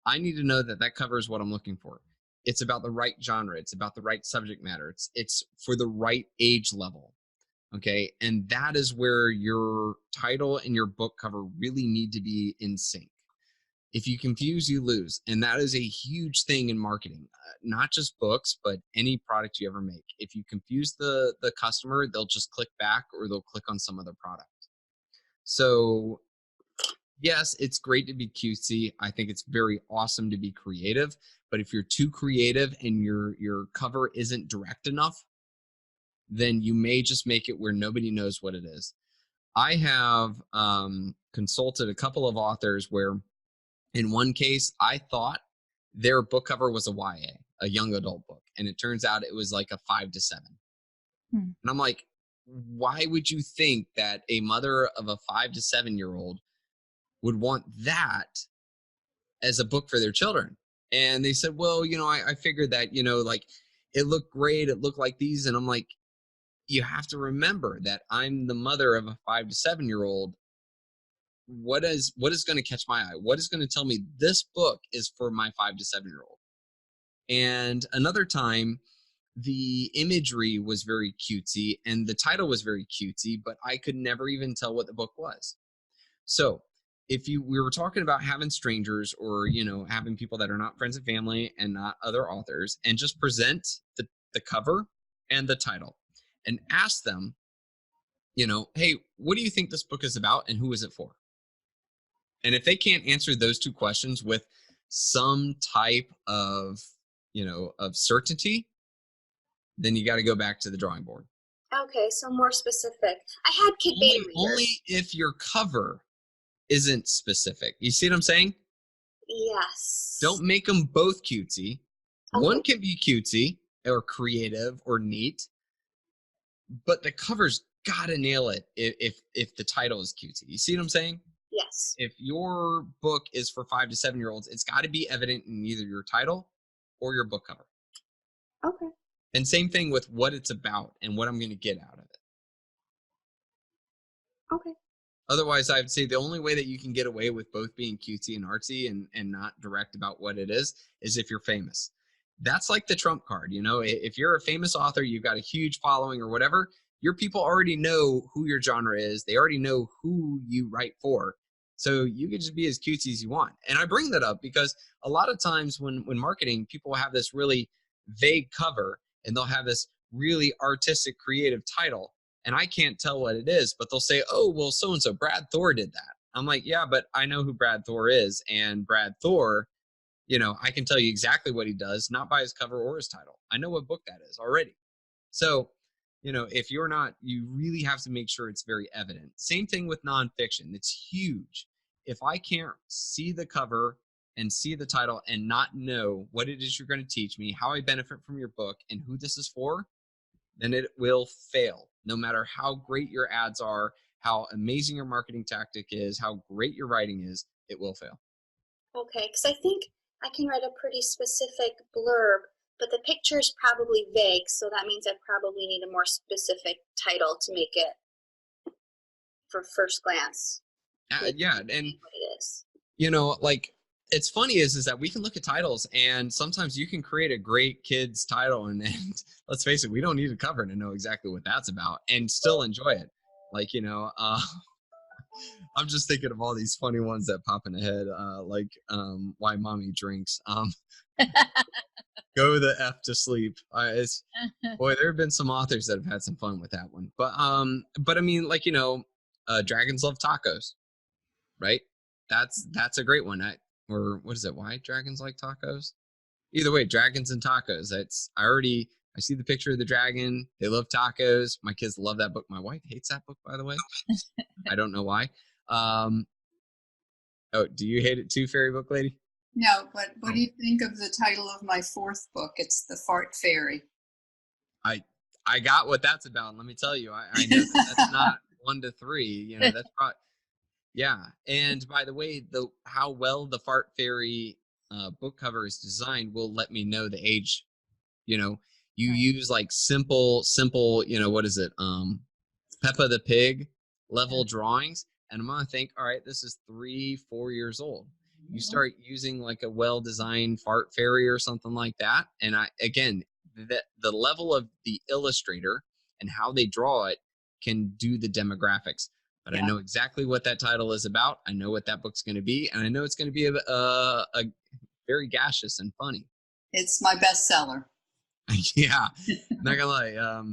[SPEAKER 2] I need to know that that cover is what I'm looking for. It's about the right genre. It's about the right subject matter. It's for the right age level, okay? And that is where your title and your book cover really need to be in sync. If you confuse, you lose. And that is a huge thing in marketing, not just books, but any product you ever make. If you confuse the customer, they'll just click back or they'll click on some other product. So yes, it's great to be cutesy. I think it's very awesome to be creative. But if you're too creative and your cover isn't direct enough, then you may just make it where nobody knows what it is. I have consulted a couple of authors where in one case, I thought their book cover was a YA, a young adult book. And it turns out it was like a 5 to 7. And I'm like, why would you think that a mother of a 5 to 7 year old would want that as a book for their children. And they said, well, you know, I figured that, you know, like it looked great. It looked like these. And I'm like, you have to remember that I'm the mother of a 5 to 7-year-old. What is going to catch my eye? What is going to tell me this book is for my 5 to 7-year-old? And another time, the imagery was very cutesy and the title was very cutesy, but I could never even tell what the book was. So if we were talking about having strangers, or, you know, having people that are not friends and family and not other authors, and just present the cover and the title and ask them, you know, hey, what do you think this book is about and who is it for? And if they can't answer those two questions with some type of, you know, of certainty, then you got to go back to the drawing board.
[SPEAKER 8] Okay, so more specific. I had kid beta readers.
[SPEAKER 2] Only if your cover isn't specific. You see what I'm saying?
[SPEAKER 8] Yes.
[SPEAKER 2] Don't make them both cutesy.
[SPEAKER 8] Okay.
[SPEAKER 2] One can be cutesy or creative or neat, but the cover's gotta nail it if the title is cutesy. You see what I'm saying?
[SPEAKER 8] Yes.
[SPEAKER 2] If your book is for 5 to 7-year-olds, it's got to be evident in either your title or your book cover.
[SPEAKER 8] Okay.
[SPEAKER 2] And same thing with what it's about and what I'm going to get out of it.
[SPEAKER 8] Okay.
[SPEAKER 2] Otherwise, I would say the only way that you can get away with both being cutesy and artsy and not direct about what it is if you're famous. That's like the trump card. You know, if you're a famous author, you've got a huge following or whatever, your people already know who your genre is. They already know who you write for. So you can just be as cutesy as you want. And I bring that up because a lot of times when marketing, people have this really vague cover and they'll have this really artistic, creative title. And I can't tell what it is, but they'll say, oh, well, so-and-so, Brad Thor did that. I'm like, yeah, but I know who Brad Thor is. And Brad Thor, you know, I can tell you exactly what he does, not by his cover or his title. I know what book that is already. So, you know, if you're not, you really have to make sure it's very evident. Same thing with nonfiction. It's huge. If I can't see the cover and see the title and not know what it is you're going to teach me, how I benefit from your book, and who this is for, then it will fail. No matter how great your ads are, how amazing your marketing tactic is, how great your writing is, it will fail.
[SPEAKER 8] Okay, because I think I can write a pretty specific blurb, but the picture is probably vague, so that means I probably need a more specific title to make it for first glance.
[SPEAKER 2] Yeah, and
[SPEAKER 8] what it is.
[SPEAKER 2] You know, like, it's funny is that we can look at titles and sometimes you can create a great kids title and let's face it, we don't need a cover to know exactly what that's about and still enjoy it. Like, you know, I'm just thinking of all these funny ones that pop in the head, like Why Mommy Drinks. Go the F to sleep. Boy, there have been some authors that have had some fun with that one. But I mean, like, you know, Dragons Love Tacos, right? That's a great one. Or what is it? Why Dragons Like Tacos? Either way, dragons and tacos. I see the picture of the dragon. They love tacos. My kids love that book. My wife hates that book, by the way. I don't know why. Oh, do you hate it too, Fairy Book Lady?
[SPEAKER 11] No, but what do you think of the title of my 4th book? It's The Fart Fairy.
[SPEAKER 2] I got what that's about. Let me tell you, I know that's not 1 to 3. You know, that's probably. Yeah, and by the way, how well the Fart Fairy book cover is designed will let me know the age. You know, you use like simple, you know, what is it? Peppa the Pig level drawings, and I'm gonna think, all right, this is 3-4 years old. You start using like a well-designed Fart Fairy or something like that, and the level of the illustrator and how they draw it can do the demographics. But I know exactly what that title is about. I know what that book's going to be, and I know it's going to be a very gaseous and funny.
[SPEAKER 11] It's my bestseller.
[SPEAKER 2] Yeah, not gonna lie.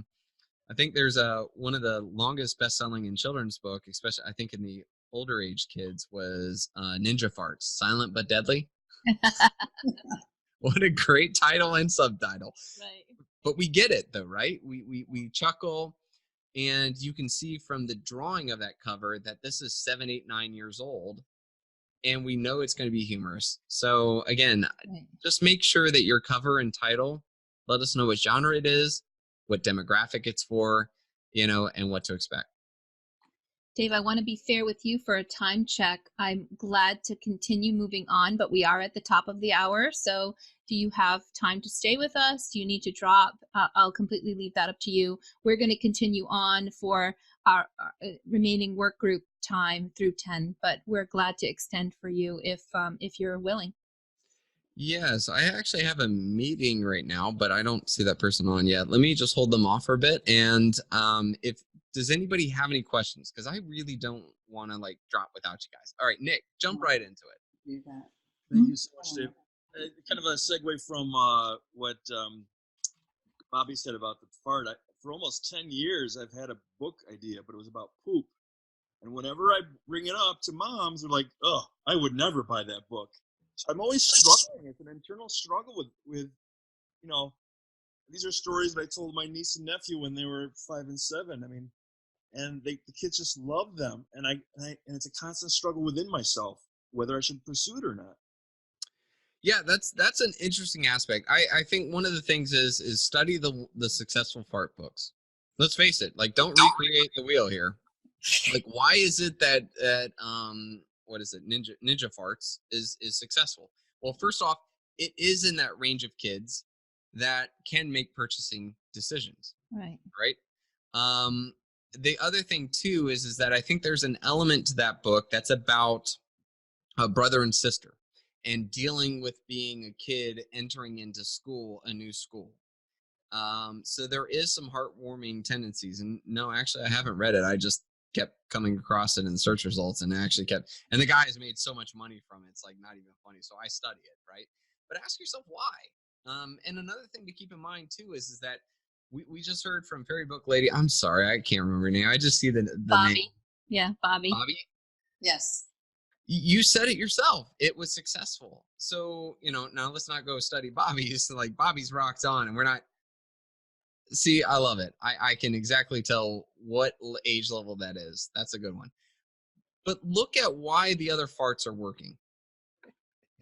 [SPEAKER 2] I think there's one of the longest best-selling in children's book, especially I think in the older age kids, was Ninja Farts, Silent but Deadly. What a great title and subtitle. Right. But we get it though, right? We chuckle. And you can see from the drawing of that cover that this is 7, 8, 9 years old. And we know it's going to be humorous. So again, just make sure that your cover and title, let us know what genre it is, what demographic it's for, you know, and what to expect.
[SPEAKER 1] Dave, I want to be fair with you for a time check. I'm glad to continue moving on, but we are at the top of the hour. So do you have time to stay with us? Do you need to drop? I'll completely leave that up to you. We're going to continue on for our remaining work group time through 10, but we're glad to extend for you if you're willing.
[SPEAKER 2] Yes, I actually have a meeting right now, but I don't see that person on yet. Let me just hold them off for a bit. And if does anybody have any questions? Because I really don't want to like drop without you guys. All right, Nick, jump right into it.
[SPEAKER 6] Thank you so much, Dave. Kind of a segue from what Bobby said about the fart. For almost 10 years, I've had a book idea, but it was about poop. And whenever I bring it up to moms, they're like, "Oh, I would never buy that book." So I'm always struggling. It's an internal struggle with these are stories that I told my niece and nephew when they were 5 and 7. I mean, and the kids just love them, and and it's a constant struggle within myself whether I should pursue it or not.
[SPEAKER 2] Yeah, that's an interesting aspect. I think one of the things is study the successful fart books. Let's face it, like don't recreate the wheel here. Like why is it that what is it, Ninja Farts is successful? Well, first off, it is in that range of kids that can make purchasing decisions.
[SPEAKER 1] Right.
[SPEAKER 2] The other thing too is that I think there's an element to that book that's about a brother and sister and dealing with being a kid entering into school, a new school. So there is some heartwarming tendencies. And no, actually, I haven't read it. I just kept coming across it in search results and and the guy has made so much money from it. It's like not even funny. So I study it, right? But ask yourself why. And another thing to keep in mind too is that we just heard from Fairy Book Lady. I'm sorry, I can't remember her name. I just see the
[SPEAKER 1] Bobby.
[SPEAKER 2] name.
[SPEAKER 1] Yeah, Bobby.
[SPEAKER 2] Bobby?
[SPEAKER 11] Yes.
[SPEAKER 2] You said it yourself. It was successful. So, now let's not go study Bobby's. Like Bobby's rocked on and we're not. See, I love it. I can exactly tell what age level that is. That's a good one. But look at why the other farts are working. I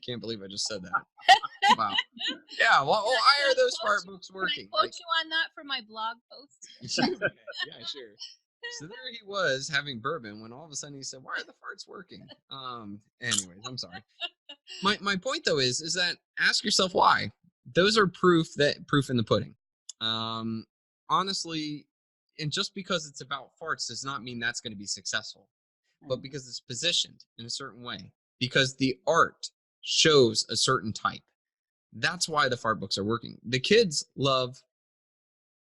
[SPEAKER 2] can't believe I just said that. Wow. Yeah, well, why are those fart books working?
[SPEAKER 1] Can I quote you on that for my blog post?
[SPEAKER 2] Yeah, sure. So there he was having bourbon when all of a sudden he said, "Why are the farts working?" Anyways, I'm sorry. My point though is that ask yourself why. Those are proof in the pudding. Honestly, and just because it's about farts does not mean that's going to be successful, but because it's positioned in a certain way, because the art shows a certain type. That's why the fart books are working. The kids love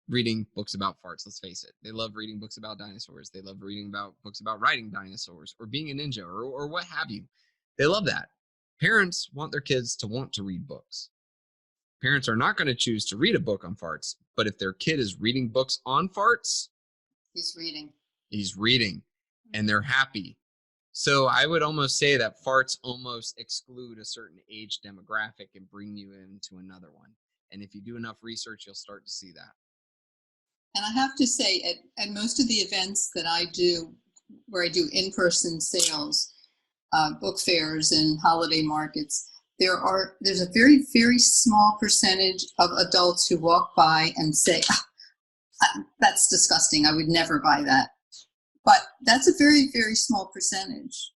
[SPEAKER 2] reading books about farts, let's face it. They love reading books about dinosaurs. They love reading about books about riding dinosaurs or being a ninja or what have you. They love that. Parents want their kids to want to read books. Parents are not going to choose to read a book on farts, but if their kid is reading books on farts,
[SPEAKER 11] he's
[SPEAKER 2] reading and they're happy. So I would almost say that farts almost exclude a certain age demographic and bring you into another one. And if you do enough research, you'll start to see that.
[SPEAKER 11] And I have to say, at most of the events that I do, where I do in-person sales, book fairs and holiday markets, there's a very, very small percentage of adults who walk by and say, "That's disgusting. I would never buy that." But that's a very, very small percentage.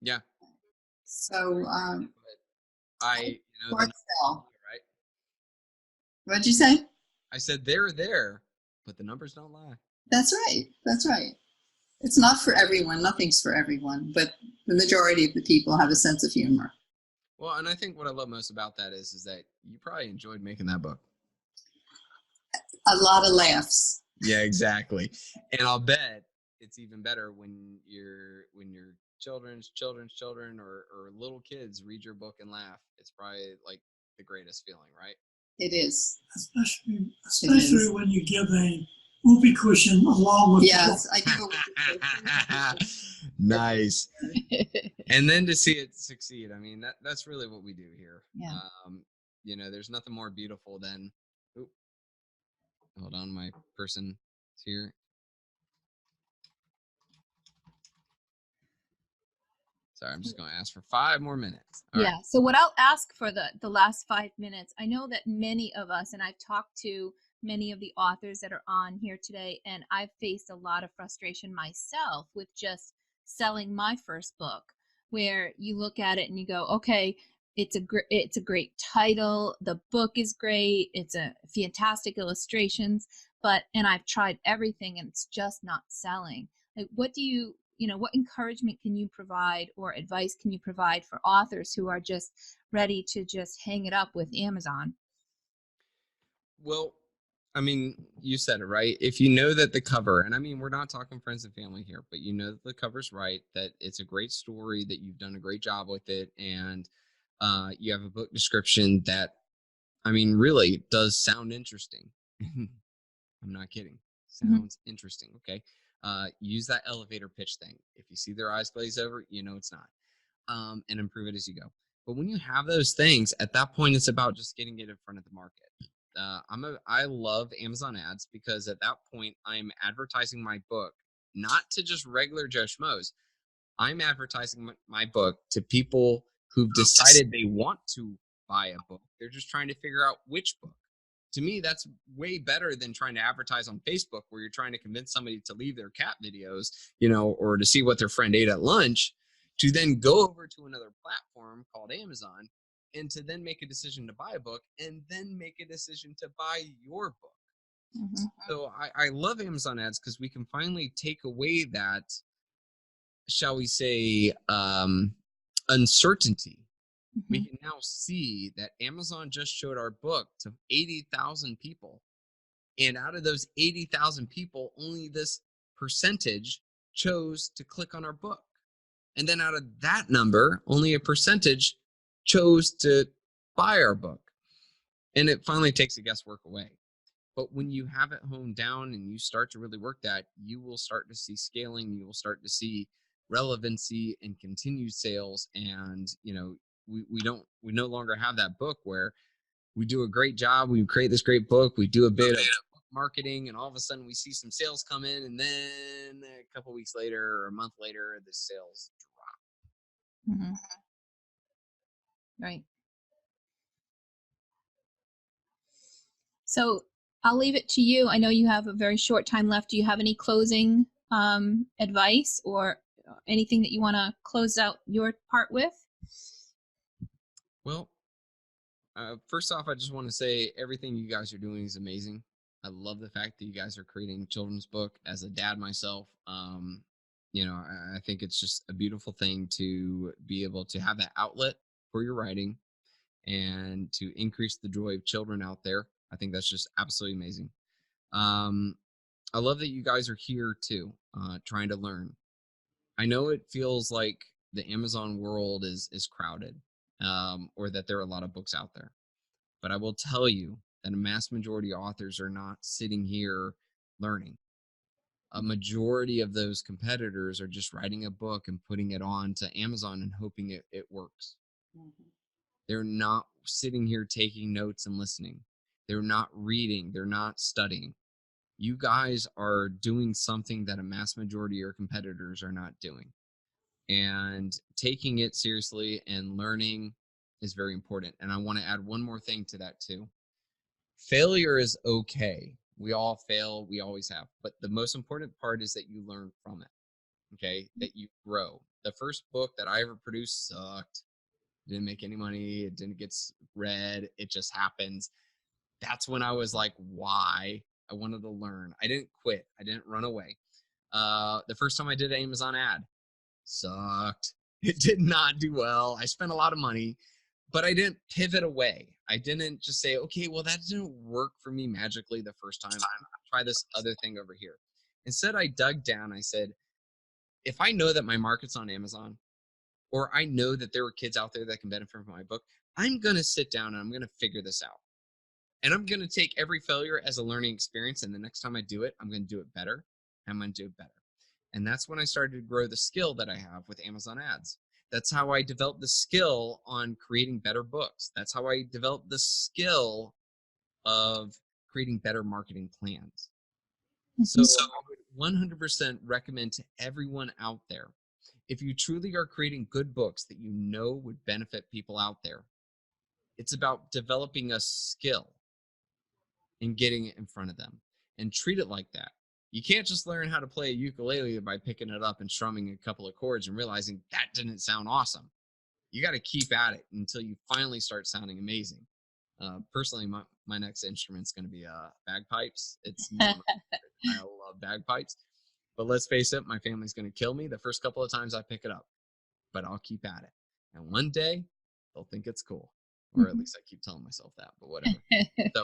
[SPEAKER 2] Yeah.
[SPEAKER 11] So
[SPEAKER 2] right?
[SPEAKER 11] What'd you say?
[SPEAKER 2] I said they're there, but the numbers don't lie.
[SPEAKER 11] That's right. It's not for everyone. Nothing's for everyone, but the majority of the people have a sense of humor.
[SPEAKER 2] Well, and I think what I love most about that is that you probably enjoyed making that book.
[SPEAKER 11] A lot of laughs.
[SPEAKER 2] Yeah, exactly. And I'll bet it's even better when your children's children or little kids read your book and laugh. It's probably like the greatest feeling, right?
[SPEAKER 11] It is.
[SPEAKER 12] Especially when you give a whoopee cushion along with
[SPEAKER 11] Yes, I give a whoopee cushion.
[SPEAKER 2] Nice. And then to see it succeed, I mean, that's really what we do here.
[SPEAKER 1] Yeah.
[SPEAKER 2] There's nothing more beautiful than, hold on, my person is here. Sorry, I'm just going to ask for 5 more minutes. All right.
[SPEAKER 1] So what I'll ask for the last 5 minutes, I know that many of us, and I've talked to many of the authors that are on here today, and I've faced a lot of frustration myself with just selling my first book, where you look at it and you go, okay, it's a great title, the book is great, it's a fantastic illustrations, and I've tried everything and it's just not selling. Like, what do you know, what encouragement can you provide or advice can you provide for authors who are just ready to just hang it up with Amazon?
[SPEAKER 2] Well, I mean, you said it right. If you know that the cover, and I mean, we're not talking friends and family here, but you know that the cover's right, that it's a great story, that you've done a great job with it, and you have a book description that, I mean, really does sound interesting. I'm not kidding. Sounds interesting. Okay. Use that elevator pitch thing. If you see their eyes glaze over, you know it's not. And improve it as you go. But when you have those things, at that point, it's about just getting it in front of the market. I love Amazon ads, because at that point, I'm advertising my book, not to just regular Joe Schmoes. I'm advertising my book to people who've decided they want to buy a book. They're just trying to figure out which book. To me, that's way better than trying to advertise on Facebook, where you're trying to convince somebody to leave their cat videos, you know, or to see what their friend ate at lunch, to then go over to another platform called Amazon and to then make a decision to buy a book and then make a decision to buy your book. So I love Amazon ads, because we can finally take away that, shall we say, uncertainty. We can now see that Amazon just showed our book to 80,000 people. And out of those 80,000 people, only this percentage chose to click on our book. And then out of that number, only a percentage chose to buy our book. And it finally takes the guesswork away. But when you have it honed down and you start to really work that, you will start to see scaling, you will start to see relevancy and continued sales. And, you know, we no longer have that book where we do a great job, we create this great book, we do a bit of marketing, and all of a sudden we see some sales come in, and then a couple weeks later or a month later, the sales drop.
[SPEAKER 1] Right. So I'll leave it to you. I know you have a very short time left. Do you have any closing advice or anything that you want to close out your part with?
[SPEAKER 2] Well, first off, I just want to say everything you guys are doing is amazing. I love the fact that you guys are creating a children's book. As a dad myself, you know, I think it's just a beautiful thing to be able to have that outlet for your writing and to increase the joy of children out there. I think that's just absolutely amazing. I love that you guys are here too, trying to learn. I know it feels like the Amazon world is crowded, or that there are a lot of books out there. But I will tell you that a mass majority of authors are not sitting here learning. A majority of those competitors are just writing a book and putting it on to Amazon and hoping it works. They're not sitting here taking notes and listening. They're not reading. They're not studying. You guys are doing something that a mass majority of your competitors are not doing. And taking it seriously and learning is very important. And I want to add one more thing to that too. Failure is okay. We all fail. We always have. But the most important part is that you learn from it. Okay? That you grow. The first book that I ever produced sucked. Didn't make any money. It didn't get read. It just happens. That's when I was like, why? I wanted to learn. I didn't quit. I didn't run away. The first time I did an Amazon ad, sucked. It did not do well. I spent a lot of money, but I didn't pivot away. I didn't just say, okay, well, that didn't work for me magically the first time. I'll try this other thing over here. Instead, I dug down. I said, if I know that my market's on Amazon, or I know that there are kids out there that can benefit from my book, I'm going to sit down and I'm going to figure this out. And I'm going to take every failure as a learning experience. And the next time I do it, I'm going to do it better. I'm going to do it better. And that's when I started to grow the skill that I have with Amazon ads. That's how I developed the skill on creating better books. That's how I developed the skill of creating better marketing plans. So I would 100% recommend to everyone out there, if you truly are creating good books that you know would benefit people out there, it's about developing a skill. and getting it in front of them, and treat it like that. You can't just learn how to play a ukulele by picking it up and strumming a couple of chords and realizing that didn't sound awesome. You got to keep at it until you finally start sounding amazing. Personally, my next instrument's going to be bagpipes. I love bagpipes. But let's face it, my family's going to kill me the first couple of times I pick it up. But I'll keep at it. And one day, they'll think it's cool. Or at least I keep telling myself that, but whatever. So,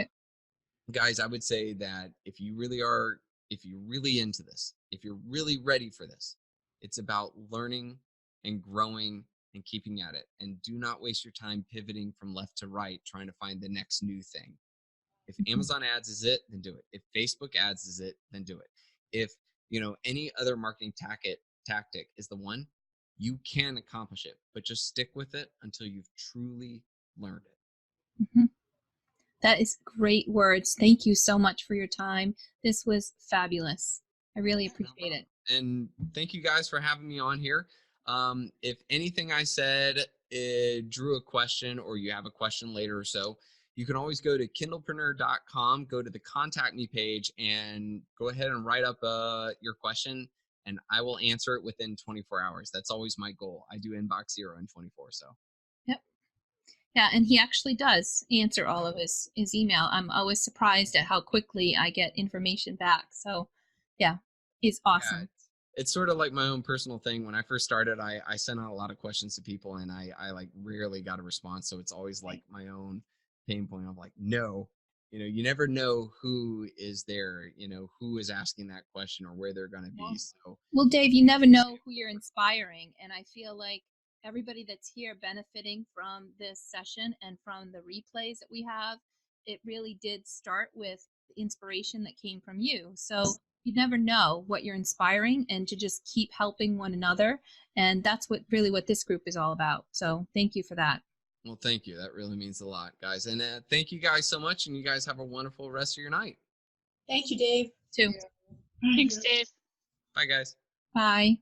[SPEAKER 2] guys, I would say that if you're really into this, if you're really ready for this, it's about learning and growing and keeping at it. And do not waste your time pivoting from left to right trying to find the next new thing. If Amazon ads is it, then do it. If Facebook ads is it, then do it. If any other marketing tactic is the one, you can accomplish it, but just stick with it until you've truly learned it.
[SPEAKER 1] Mm-hmm. That is great words. Thank you so much for your time. This was fabulous. I really appreciate it.
[SPEAKER 2] And thank you guys for having me on here. If anything I said drew a question, or you have a question later or so, you can always go to kindlepreneur.com, go to the contact me page, and go ahead and write up your question, and I will answer it within 24 hours. That's always my goal. I do inbox 0 in 24. So.
[SPEAKER 1] Yep. Yeah, and he actually does answer all of his email. I'm always surprised at how quickly I get information back. So, yeah, he's awesome.
[SPEAKER 2] Yeah, it's sort of like my own personal thing. When I first started, I sent out a lot of questions to people, and I like rarely got a response. So it's always like my own pain point. I'm like, no, you never know who is there, who is asking that question or where they're going to be. So,
[SPEAKER 1] well, Dave, you never know who you're inspiring. And I feel like everybody that's here benefiting from this session and from the replays that we have, it really did start with the inspiration that came from you. So you never know what you're inspiring, and to just keep helping one another. And that's what this group is all about. So thank you for that.
[SPEAKER 2] Well, thank you. That really means a lot, guys. And thank you guys so much. And you guys have a wonderful rest of your night.
[SPEAKER 5] Thank you, Dave.
[SPEAKER 1] Too.
[SPEAKER 10] Thanks, Dave.
[SPEAKER 2] Bye, guys.
[SPEAKER 1] Bye.